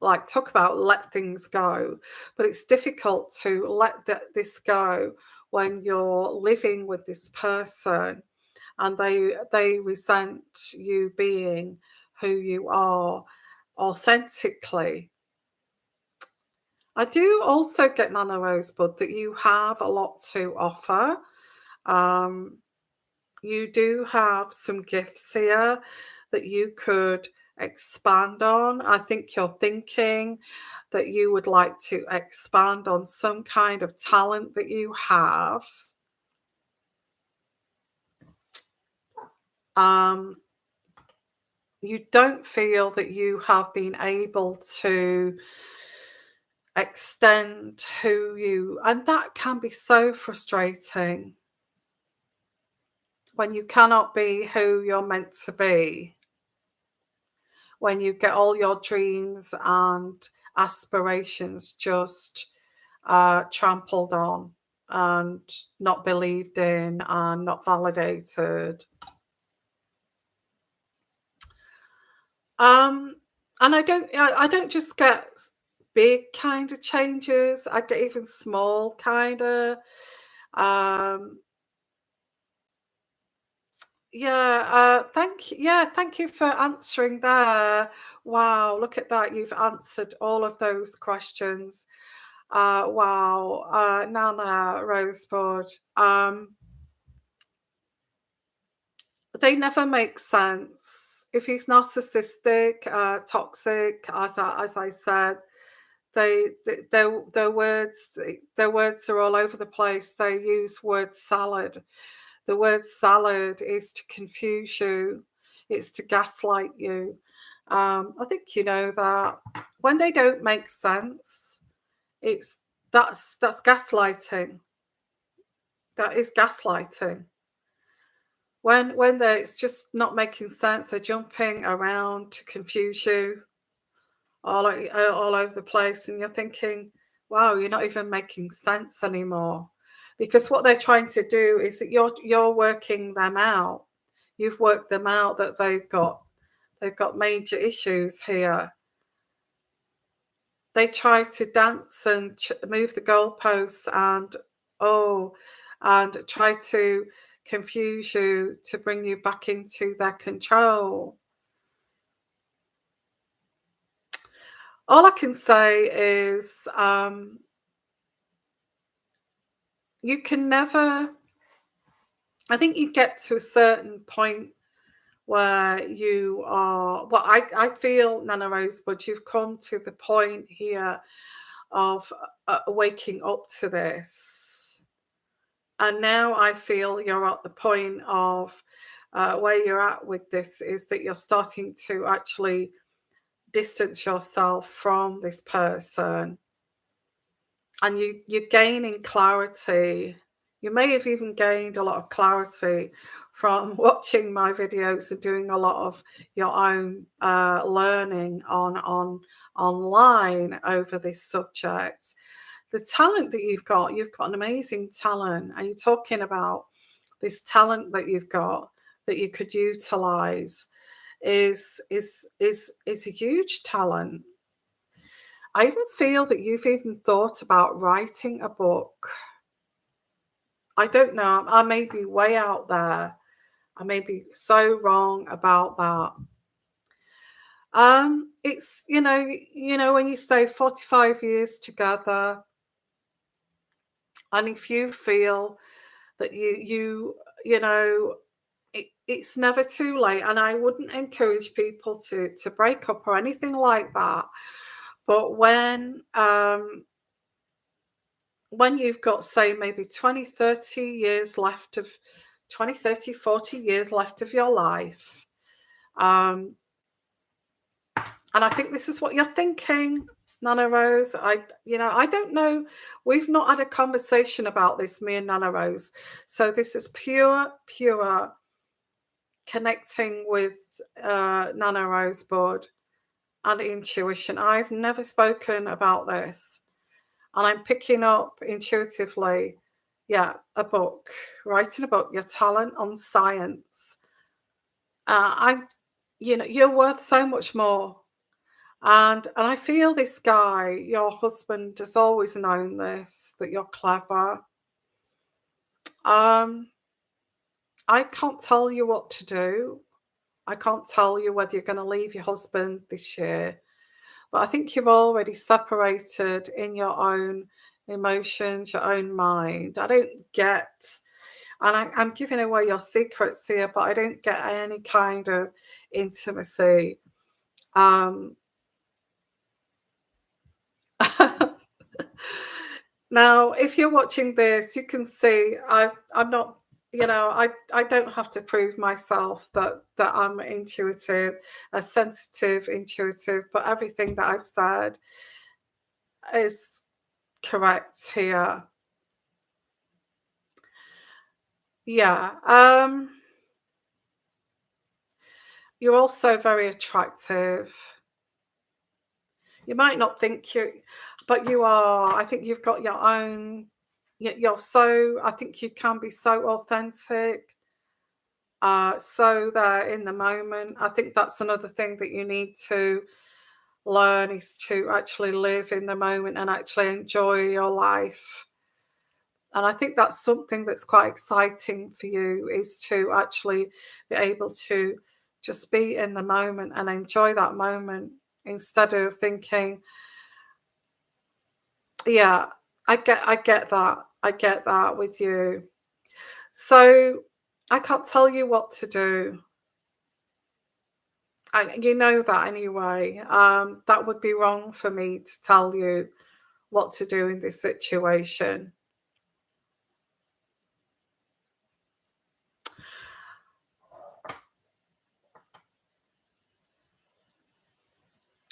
talk about let things go, but it's difficult to let this go when you're living with this person and they resent you being who you are authentically. I do also get, Nana Rosebud, that you have a lot to offer. You do have some gifts here that you could expand on. I think you're thinking that you would like to expand on some kind of talent that you have. You don't feel that you have been able to extend who you, and that can be so frustrating when you cannot be who you're meant to be, when you get all your dreams and aspirations just trampled on and not believed in and not validated. And I don't just get big kind of changes. I get even small kind of. Thank you for answering there. Wow, look at that. You've answered all of those questions. Wow, Nana Rosebud. They never make sense. If he's narcissistic, toxic, as I said, their words are all over the place. They use word salad. The word salad is to confuse you. It's to gaslight you. I think you know that when they don't make sense, that's gaslighting. That is gaslighting. When it's just not making sense, they're jumping around to confuse you all over the place, and you're thinking, wow, you're not even making sense anymore. Because what they're trying to do is that you're working them out. You've worked them out that they've got major issues here. They try to dance and move the goalposts and try to confuse you to bring you back into their control. All I can say is you can never, I think you get to a certain point where you are, well, I feel, Nana Rosebud, you've come to the point here of waking up to this. And now I feel you're at the point of where you're at with this is that you're starting to actually distance yourself from this person. And you're gaining clarity. You may have even gained a lot of clarity from watching my videos and doing a lot of your own learning online over this subject. The talent that you've got an amazing talent, and you're talking about this talent that you've got that you could utilize is a huge talent. I even feel that you've even thought about writing a book. I don't know. I may be way out there. I may be so wrong about that. It's when you say 45 years together, and if you feel that it's never too late, and I wouldn't encourage people to break up or anything like that. But when when you've got, say, maybe 20, 30 years left of 20, 30, 40 years left of your life. Um, and I think this is what you're thinking, Nana Rose. I don't know. We've not had a conversation about this, me and Nana Rose. So this is pure connecting with Nana Rose board and intuition. I've never spoken about this. And I'm picking up intuitively, yeah, a book, writing a book, your talent on science. I'm, you're worth so much more. And I feel this guy, your husband, has always known this, that you're clever. I can't tell you what to do. I can't tell you whether you're going to leave your husband this year. But I think you've already separated in your own emotions, your own mind. I don't get, and I'm giving away your secrets here, but I don't get any kind of intimacy. Now, if you're watching this, you can see I'm not, I don't have to prove myself that I'm intuitive, a sensitive, intuitive, but everything that I've said is correct here. Yeah. You're also very attractive. You might not think but you are. I think you've got your own. I think you can be so authentic. So there in the moment. I think that's another thing that you need to learn, is to actually live in the moment and actually enjoy your life. And I think that's something that's quite exciting for you, is to actually be able to just be in the moment and enjoy that moment, instead of thinking, yeah, I get that. I get that with you. So I can't tell you what to do. And you know that anyway. That would be wrong for me to tell you what to do in this situation.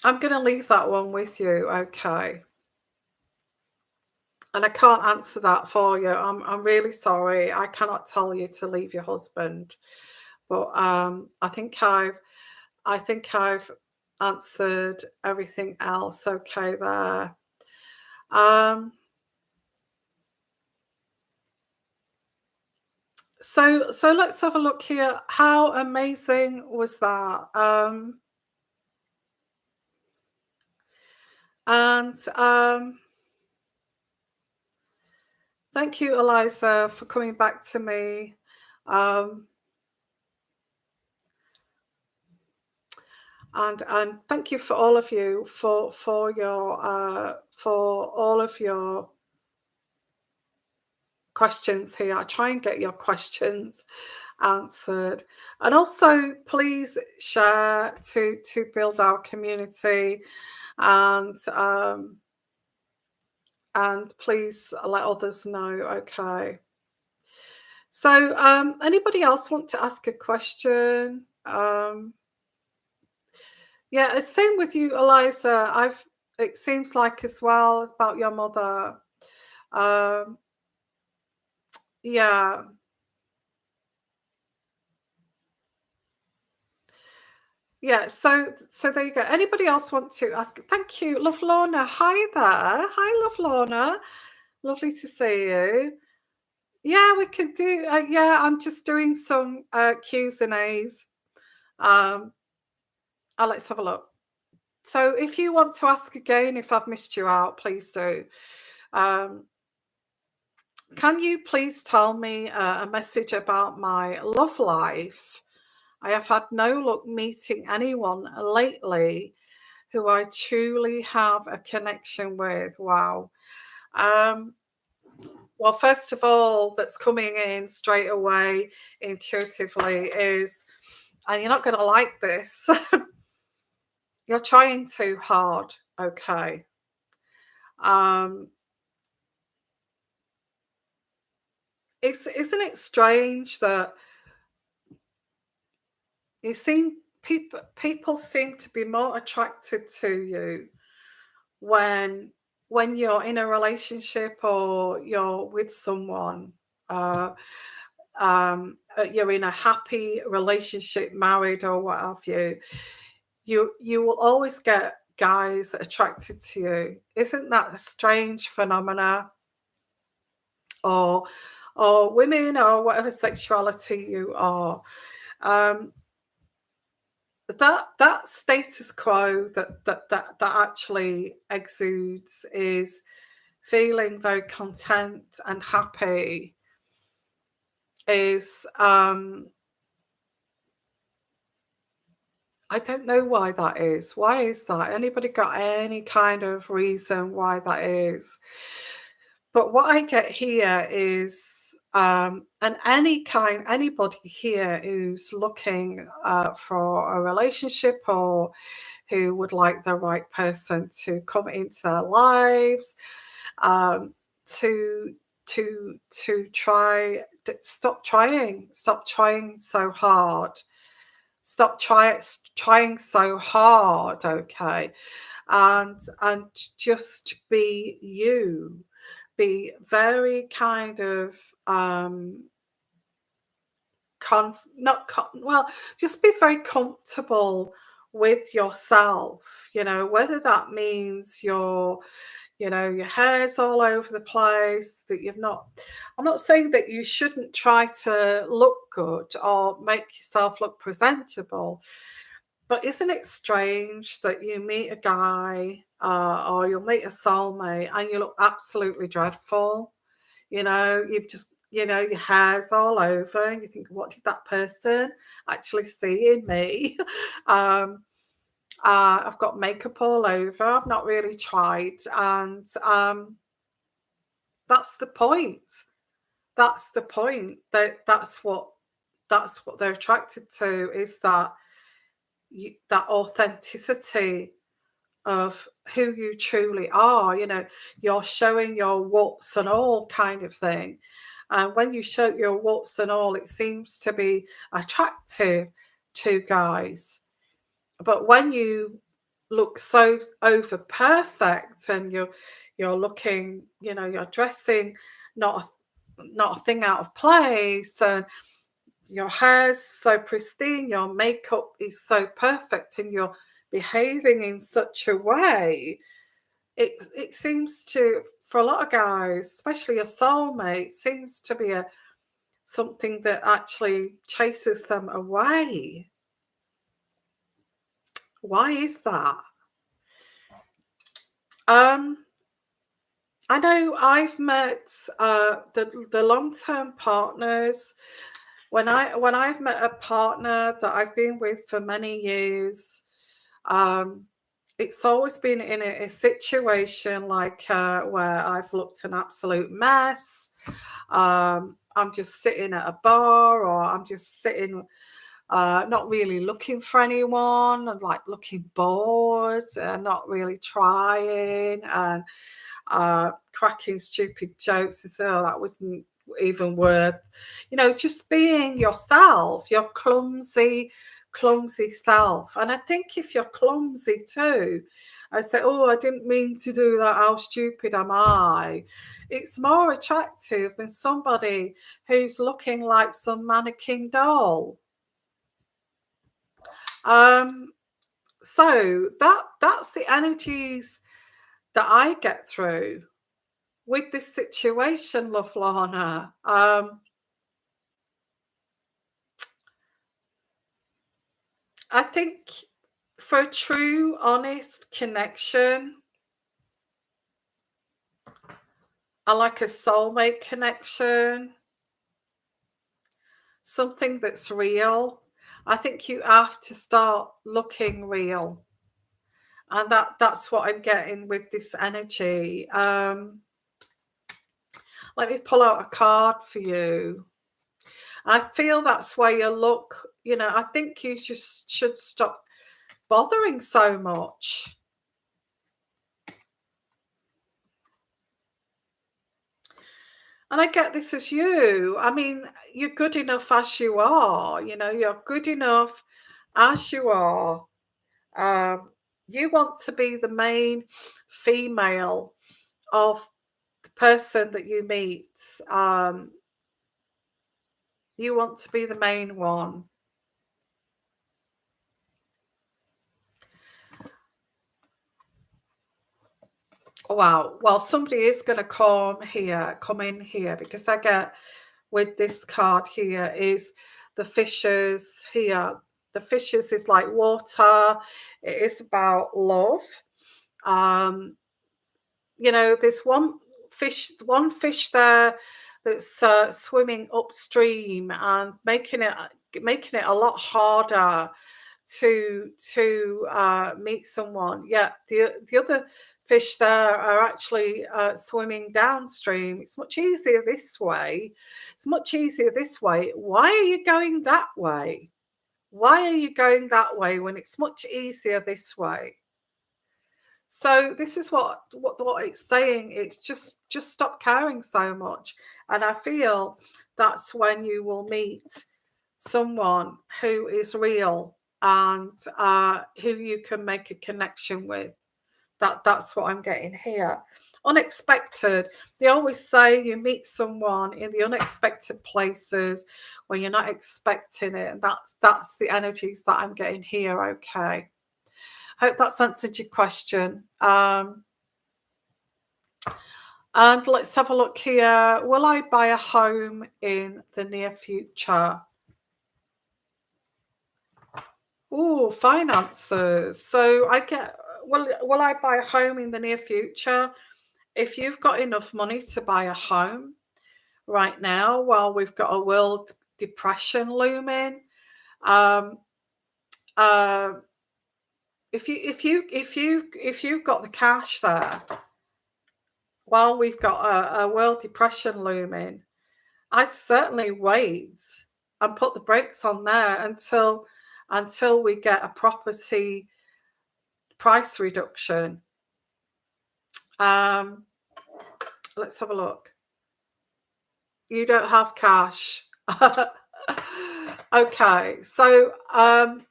I'm going to leave that one with you, okay? And I can't answer that for you. I'm really sorry. I cannot tell you to leave your husband. But I think I've answered everything else okay there. So let's have a look here. How amazing was that? And thank you, Eliza, for coming back to me. And thank you for all of you for all of your questions here. I try and get your questions answered, and also please share to build our community, and please let others know. Okay. So anybody else want to ask a question? Yeah, same with you, Eliza. It seems like as well about your mother. Um, yeah. Yeah, so there you go. Anybody else want to ask? Thank you, Love Lorna. Hi there. Hi, Love Lorna. Lovely to see you. Yeah, we could do. Yeah, I'm just doing some Q's and A's. Let's have a look. So if you want to ask again, if I've missed you out, please do. Can you please tell me a message about my love life? I have had no luck meeting anyone lately who I truly have a connection with. Wow. Well, first of all, that's coming in straight away intuitively is, and you're not going to like this, you're trying too hard. Okay. isn't it strange that you seem people seem to be more attracted to you when you're in a relationship or you're with someone, uh, you're in a happy relationship, married or what have you. You will always get guys attracted to you. Isn't that a strange phenomena? Or women or whatever sexuality you are. Um, that status quo that actually exudes is feeling very content and happy is I don't know why that is. Why is that? Anybody got any kind of reason why that is? But what I get here is, and anybody here who's looking for a relationship or who would like the right person to come into their lives, um, to stop trying so hard, trying so hard, okay, and just be you, be very kind of well, just be very comfortable with yourself, whether that means your hair's all over the place, that I'm not saying that you shouldn't try to look good or make yourself look presentable, but isn't it strange that you meet a guy or you'll meet a soulmate and you look absolutely dreadful? You've just, your hair's all over and you think, what did that person actually see in me? I've got makeup all over. I've not really tried. And that's the point. That's the point. That's what they're attracted to, is that that authenticity of who you truly are. You're showing your warts and all kind of thing. And when you show your warts and all, it seems to be attractive to guys. But when you look so over perfect and you're looking, you're dressing not a thing out of place, and your hair's so pristine, your makeup is so perfect, and you're behaving in such a way, it seems to, for a lot of guys, especially a soulmate, seems to be something that actually chases them away. Why is that? I know I've met the long-term partners. When I've met a partner that I've been with for many years, it's always been in a situation like where I've looked an absolute mess. I'm just sitting at a bar, or I'm just sitting, not really looking for anyone, and like looking bored and not really trying, and cracking stupid jokes and say, oh, that wasn't even worth, just being yourself, your clumsy self. And I think if you're clumsy too, I say, oh, I didn't mean to do that, how stupid am I? It's more attractive than somebody who's looking like some mannequin doll. So that's the energies that I get through with this situation, Love Lorna. I think for a true, honest connection, I like a soulmate connection, something that's real. I think you have to start looking real. And that's what I'm getting with this energy. Let me pull out a card for you. I feel that's where you look, I think you just should stop bothering so much. And I get this as you. I mean, you're good enough as you are. You know, you're good enough as you are. Um, you want to be the main female of the person that you meet. Um, you want to be the main one. Wow. Well, somebody is going to come in here, because I get with this card here is the fishes here. The fishes is like water. It is about love. Um, you know, there's one fish there that's swimming upstream and making it a lot harder to meet someone. Yeah, the other fish there are actually swimming downstream. It's much easier this way. It's much easier this way. Why are you going that way? Why are you going that way when it's much easier this way? So this is what it's saying. It's just stop caring so much. And I feel that's when you will meet someone who is real and who you can make a connection with. That's what I'm getting here. Unexpected. They always say you meet someone in the unexpected places when you're not expecting it. And that's the energies that I'm getting here. Okay. Hope that's answered your question. And let's have a look here. Will I buy a home in the near future? Oh, finances. So I get, will I buy a home in the near future? If you've got enough money to buy a home right now, while we've got a world depression looming, um, uh, if you've got the cash there, while we've got a world depression looming, I'd certainly wait and put the brakes on there until we get a property price reduction. Let's have a look. You don't have cash. Okay, so I'm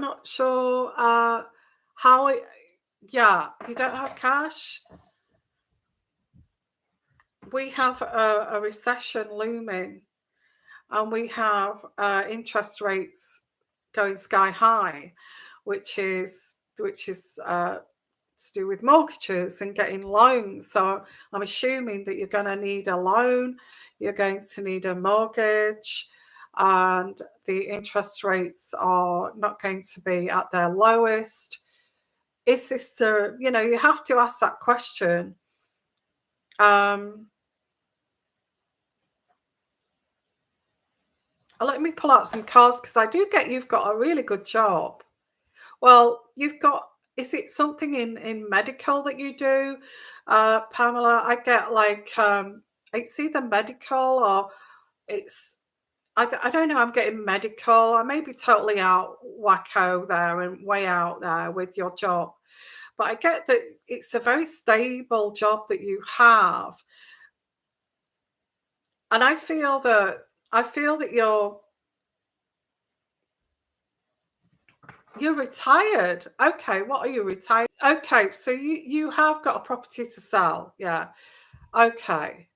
not sure how it, yeah, you don't have cash. We have a recession looming, and we have interest rates going sky high, which is to do with mortgages and getting loans. So I'm assuming that you're going to need a loan, you're going to need a mortgage, and the interest rates are not going to be at their lowest. Is this you have to ask that question. Let me pull out some cards, because I do get you've got a really good job. Well, is it something in medical that you do, Pamela? I get like, it's either medical or it's, I don't know, I'm getting medical. I may be totally out wacko there and way out there with your job. But I get that it's a very stable job that you have. And I feel that you're retired. Okay, what are you retired? Okay, so you have got a property to sell. Yeah. Okay.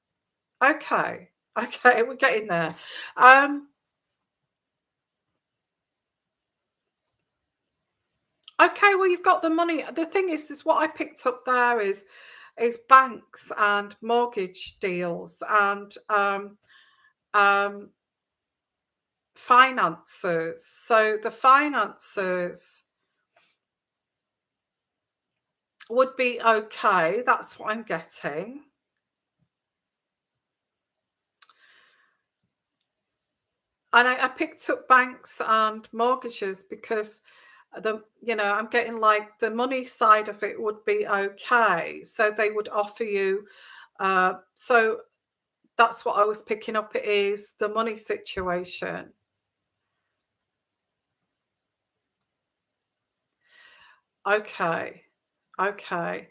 Okay. Okay, we're getting there. Okay, well, you've got the money. The thing is what I picked up there is banks and mortgage deals and finances. So the finances would be okay. That's what I'm getting. And I picked up banks and mortgages because I'm getting like the money side of it would be okay. So they would offer you. So that's what I was picking up. It is the money situation. Okay. Okay.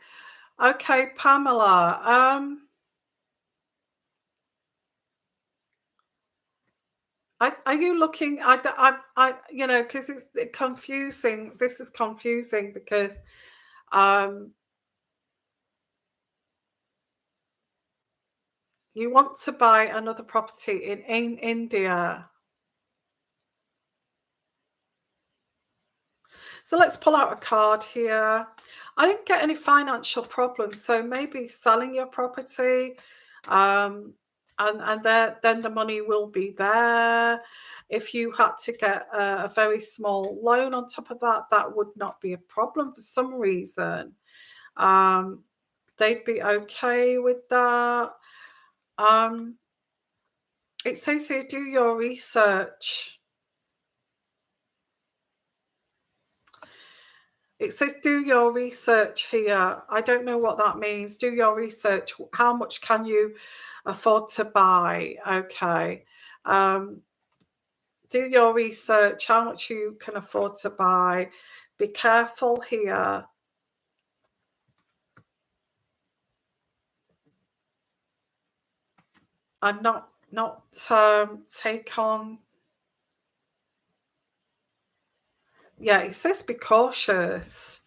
Okay, Pamela. Are you looking? You know, because it's confusing. This is confusing because um, you want to buy another property in India. So let's pull out a card here. I didn't get any financial problems, so maybe selling your property, um, and then the money will be there. If you had to get a very small loan on top of that, that would not be a problem for some reason. Um, they'd be okay with that. Um, it says here, do your research. It says do your research here. I don't know what that means. Do your research. How much can you afford to buy? Okay. Um, do your research. How much you can afford to buy. Be careful here. And not take on. Yeah, it says be cautious.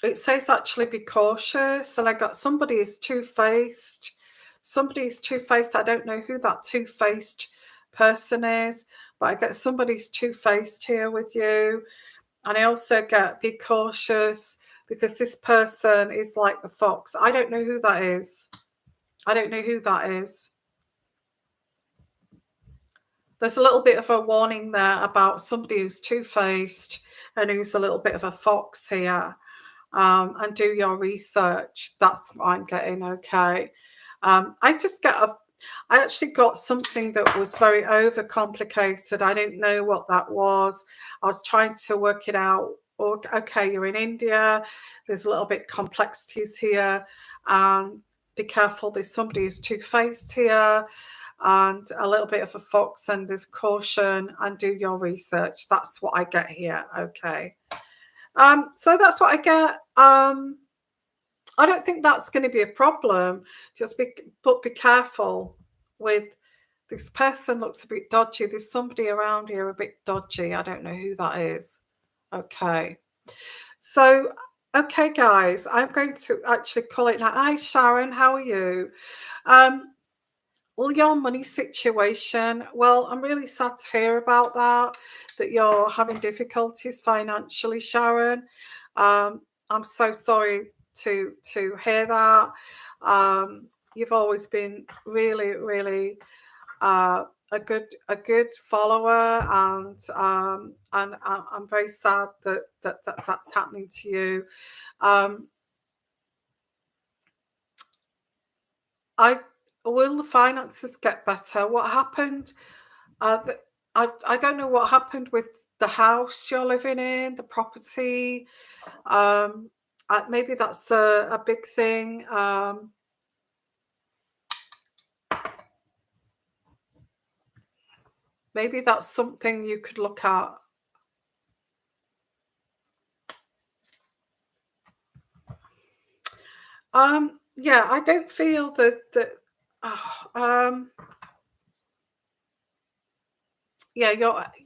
It says actually be cautious. And I got somebody is two-faced. Somebody is two-faced. I don't know who that two-faced person is, but I get somebody's two-faced here with you. And I also get be cautious because this person is like the fox. I don't know who that is. I don't know who that is. There's a little bit of a warning there about somebody who's two-faced and who's a little bit of a fox here. And do your research. That's what I'm getting. Okay. I actually got something that was very overcomplicated. I didn't know what that was. I was trying to work it out. Okay, you're in India. There's a little bit complexities here. Be careful. There's somebody who's two-faced here and a little bit of a fox, and there's caution, and do your research. That's what I get here. Okay. So that's what I get. I don't think that's going to be a problem. But be careful with this person. Looks a bit dodgy. There's somebody around here a bit dodgy. I don't know who that is. Okay. So, okay, guys, I'm going to actually call it now. Hi, Sharon. How are you? Um, well, your money situation. Well, I'm really sad to hear about that you're having difficulties financially, Sharon. I'm so sorry to hear that. You've always been really, really a good follower, and I'm very sad that's happening to you. Um, I will the finances get better? What happened? I don't know what happened with the house you're living in, the property. Maybe that's a big thing. Maybe that's something you could look at. Yeah, I don't feel that. Um, yeah,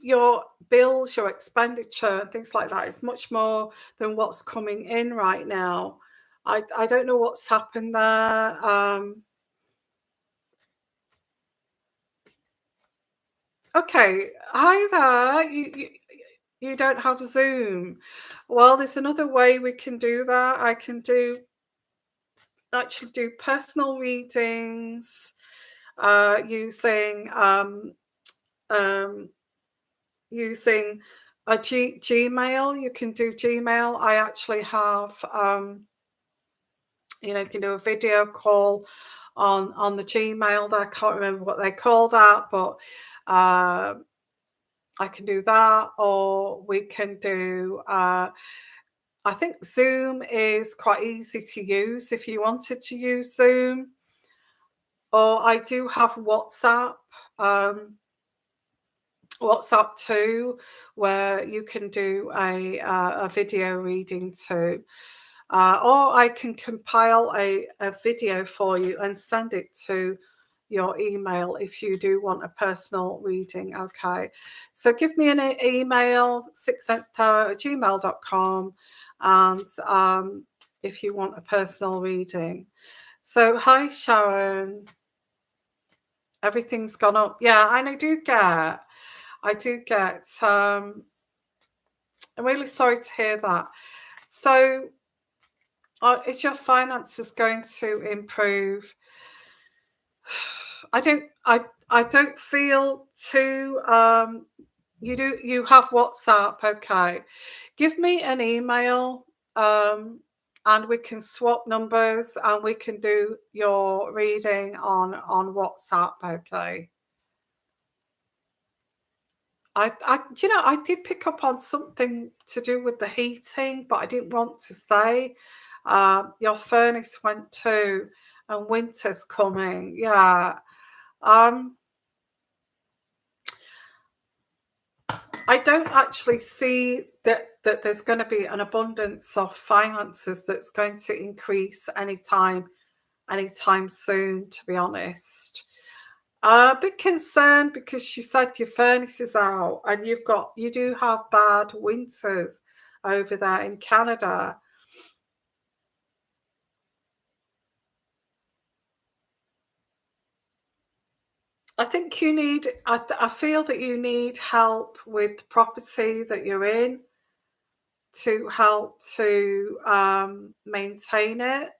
your bills, your expenditure, and things like that is much more than what's coming in right now. I don't know what's happened there. Okay, hi there. You don't have Zoom. Well, there's another way we can do that. I can actually do personal readings using um, using a Gmail. You can do Gmail. I actually have, you can do a video call on the Gmail. That I can't remember what they call that, but I can do that, or we can do. I think Zoom is quite easy to use if you wanted to use Zoom. Or I do have WhatsApp. WhatsApp too, where you can do a video reading too. or I can compile a video for you and send it to your email if you do want a personal reading. Okay, so give me an email, sixsensetarot@gmail.com, and if you want a personal reading. So hi Sharon, everything's gone up. Yeah, and I do get I'm really sorry to hear that. So is your finances going to improve? I don't feel too you have WhatsApp. Okay, give me an email, and we can swap numbers and we can do your reading on WhatsApp. Okay. I did pick up on something to do with the heating, but I didn't want to say. Your furnace went too, and winter's coming. Yeah. Um, I don't actually see that there's going to be an abundance of finances that's going to increase anytime soon, to be honest. A bit concerned because she said your furnace is out and you do have bad winters over there in Canada. I think you need, I feel that you need help with the property that you're in to help to maintain it.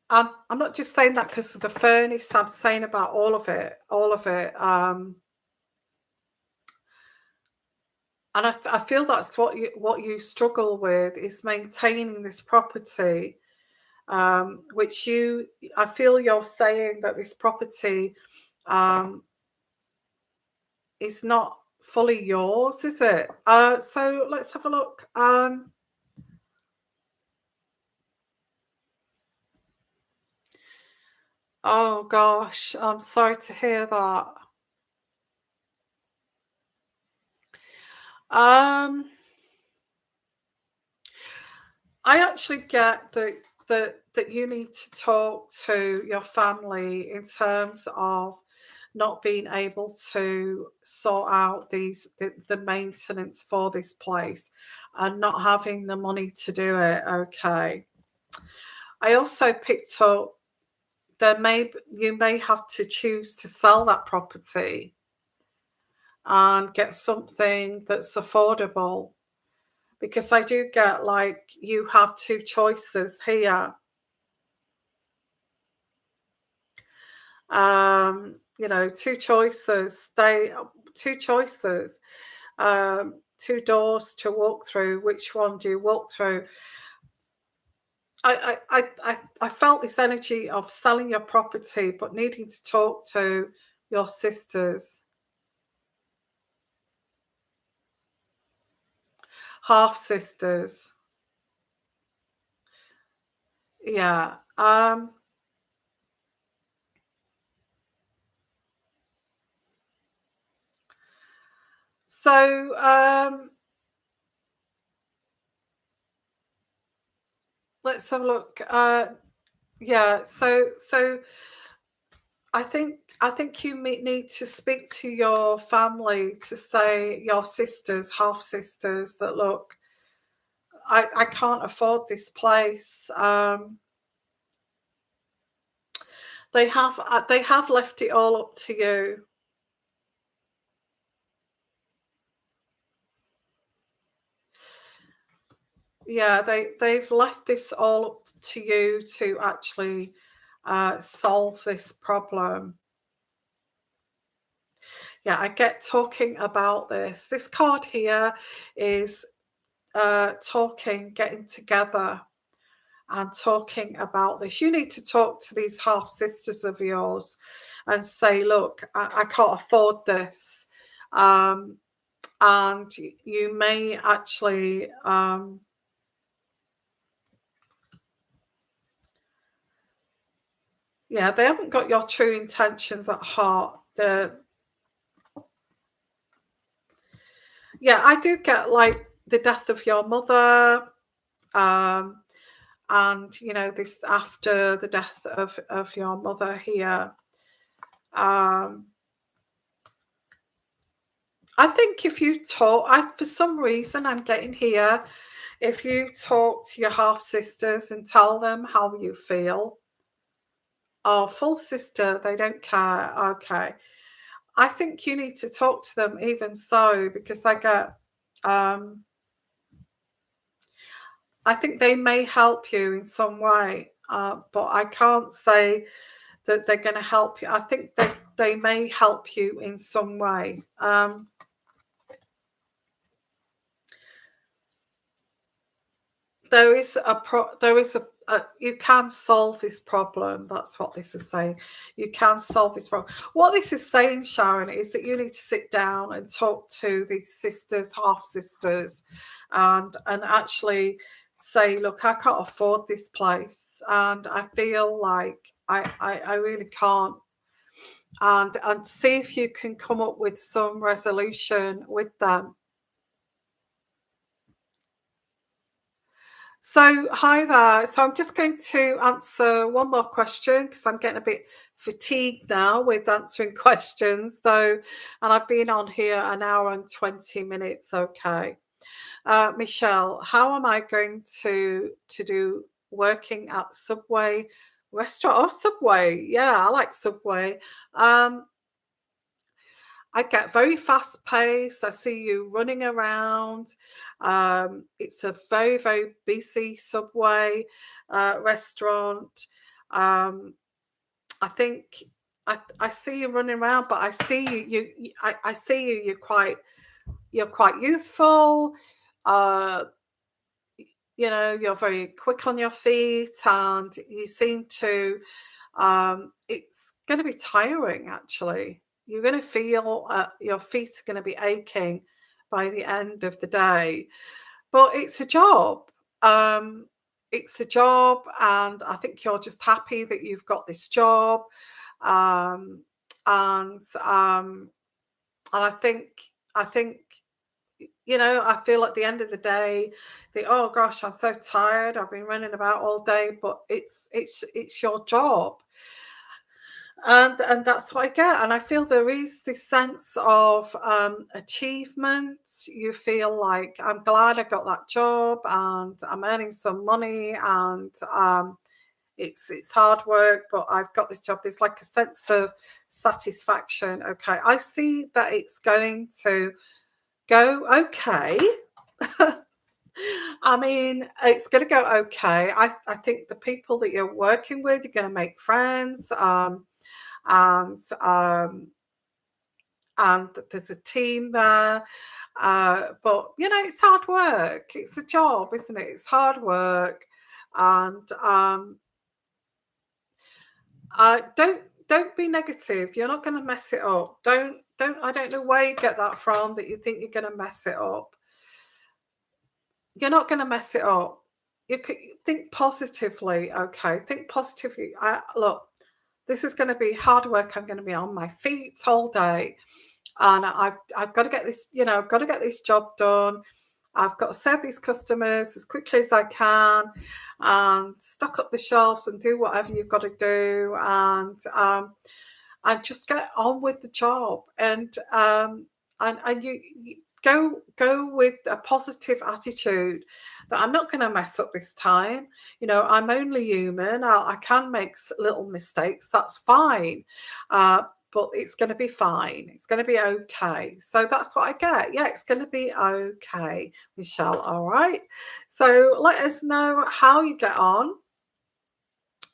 I'm not just saying that because of the furnace. I'm saying about all of it, all of it. And I feel that's what you struggle with is maintaining this property, which I feel you're saying that this property is not fully yours, is it? So let's have a look. Oh gosh, I'm sorry to hear that. Um, I actually get that you need to talk to your family in terms of not being able to sort out the maintenance for this place and not having the money to do it. Okay. I also picked up you may have to choose to sell that property and get something that's affordable, because I do get like you have two choices here. Two choices. Two doors to walk through. Which one do you walk through? I felt this energy of selling your property, but needing to talk to your sisters, half sisters. Yeah. So let's have a look. Yeah. So I think you need to speak to your family, to say your sisters, half sisters, that look, I can't afford this place. They have left it all up to you. Yeah, they've left this all up to you to actually solve this problem. Yeah, I get talking about this. This card here is talking, getting together and talking about this. You need to talk to these half sisters of yours and say, look, I can't afford this. And you may actually yeah, they haven't got your true intentions at heart. Yeah, I do get like the death of your mother, um, and you know, this after the death of your mother here. Um, I think if you talk, for some reason, I'm getting here. If you talk to your half sisters and tell them how you feel, oh, full sister, they don't care. Okay. I think you need to talk to them even so, because um, I think they may help you in some way, but I can't say that they're going to help you. I think they may help you in some way. There is you can solve this problem. That's what this is saying. You can solve this problem. What this is saying, Sharon, is that you need to sit down and talk to these sisters, half sisters, and actually say, look, I can't afford this place, and I feel like I really can't. And see if you can come up with some resolution with them. So, hi there. So, I'm just going to answer one more question because I'm getting a bit fatigued now with answering questions. And I've been on here an hour and 20 minutes. Okay. Michelle, how am I going to do working at Subway restaurant or Subway? Yeah, I like Subway. Um, I get very fast paced. I see you running around. It's a very, very busy Subway restaurant. Um, I think I see you running around, but I see I see you. You're quite youthful. Uh, you know, you're very quick on your feet, and you seem to it's going to be tiring, actually. You're going to feel your feet are going to be aching by the end of the day. But it's a job. Um, it's a job, and I think you're just happy that you've got this job. Um, and and I think you know, I feel at the end of the day, oh gosh, I'm so tired. I've been running about all day, but it's your job, and that's what I get. And I feel there is this sense of achievement. You feel like I'm glad I got that job, and I'm earning some money, and it's hard work, but I've got this job. There's like a sense of satisfaction. Okay, I see that it's going to go okay. I mean, it's going to go okay. I think the people that you're working with, you're going to make friends, and and there's a team there. But you know, it's hard work. It's a job, isn't it? It's hard work, and don't be negative. You're not going to mess it up. Don't. I don't know where you get that from. That you think you're going to mess it up. You're not going to mess it up. You could think positively. Okay, think positively. Look, this is going to be hard work. I'm going to be on my feet all day, and I've got to get this. You know, I've got to get this job done. I've got to serve these customers as quickly as I can, and stock up the shelves and do whatever you've got to do, and just get on with the job. And you go with a positive attitude that I'm not going to mess up this time. You know, I'm only human. I can make little mistakes. That's fine. But it's going to be fine. It's going to be okay. So that's what I get. Yeah, it's going to be okay, Michelle. All right. So let us know how you get on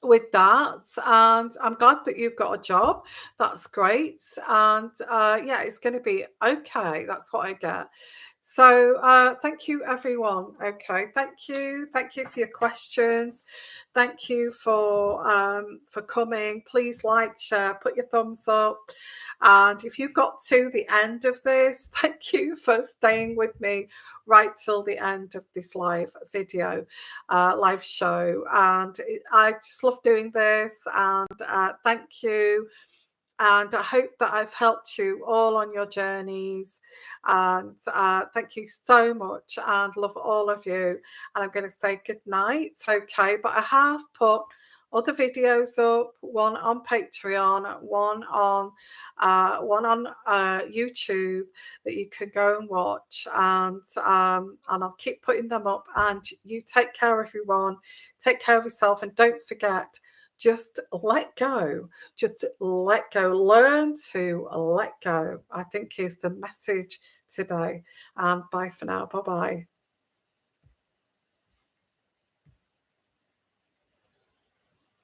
with that, and I'm glad that you've got a job. That's great. And yeah, it's going to be okay. That's what I get. So thank you, everyone. Okay, thank you for your questions. Thank you for coming. Please like, share, put your thumbs up. And if you got to the end of this, thank you for staying with me right till the end of this live video, live show. And I just love doing this. And thank you. And I hope that I've helped you all on your journeys. And thank you so much, and love all of you. And I'm going to say good night. Okay, but I have put other videos up, one on Patreon, one on YouTube that you can go and watch, and I'll keep putting them up. And you take care, everyone. Take care of yourself, and don't forget, just let go. Just let go. Learn to let go, I think, is the message today. Bye for now. Bye bye.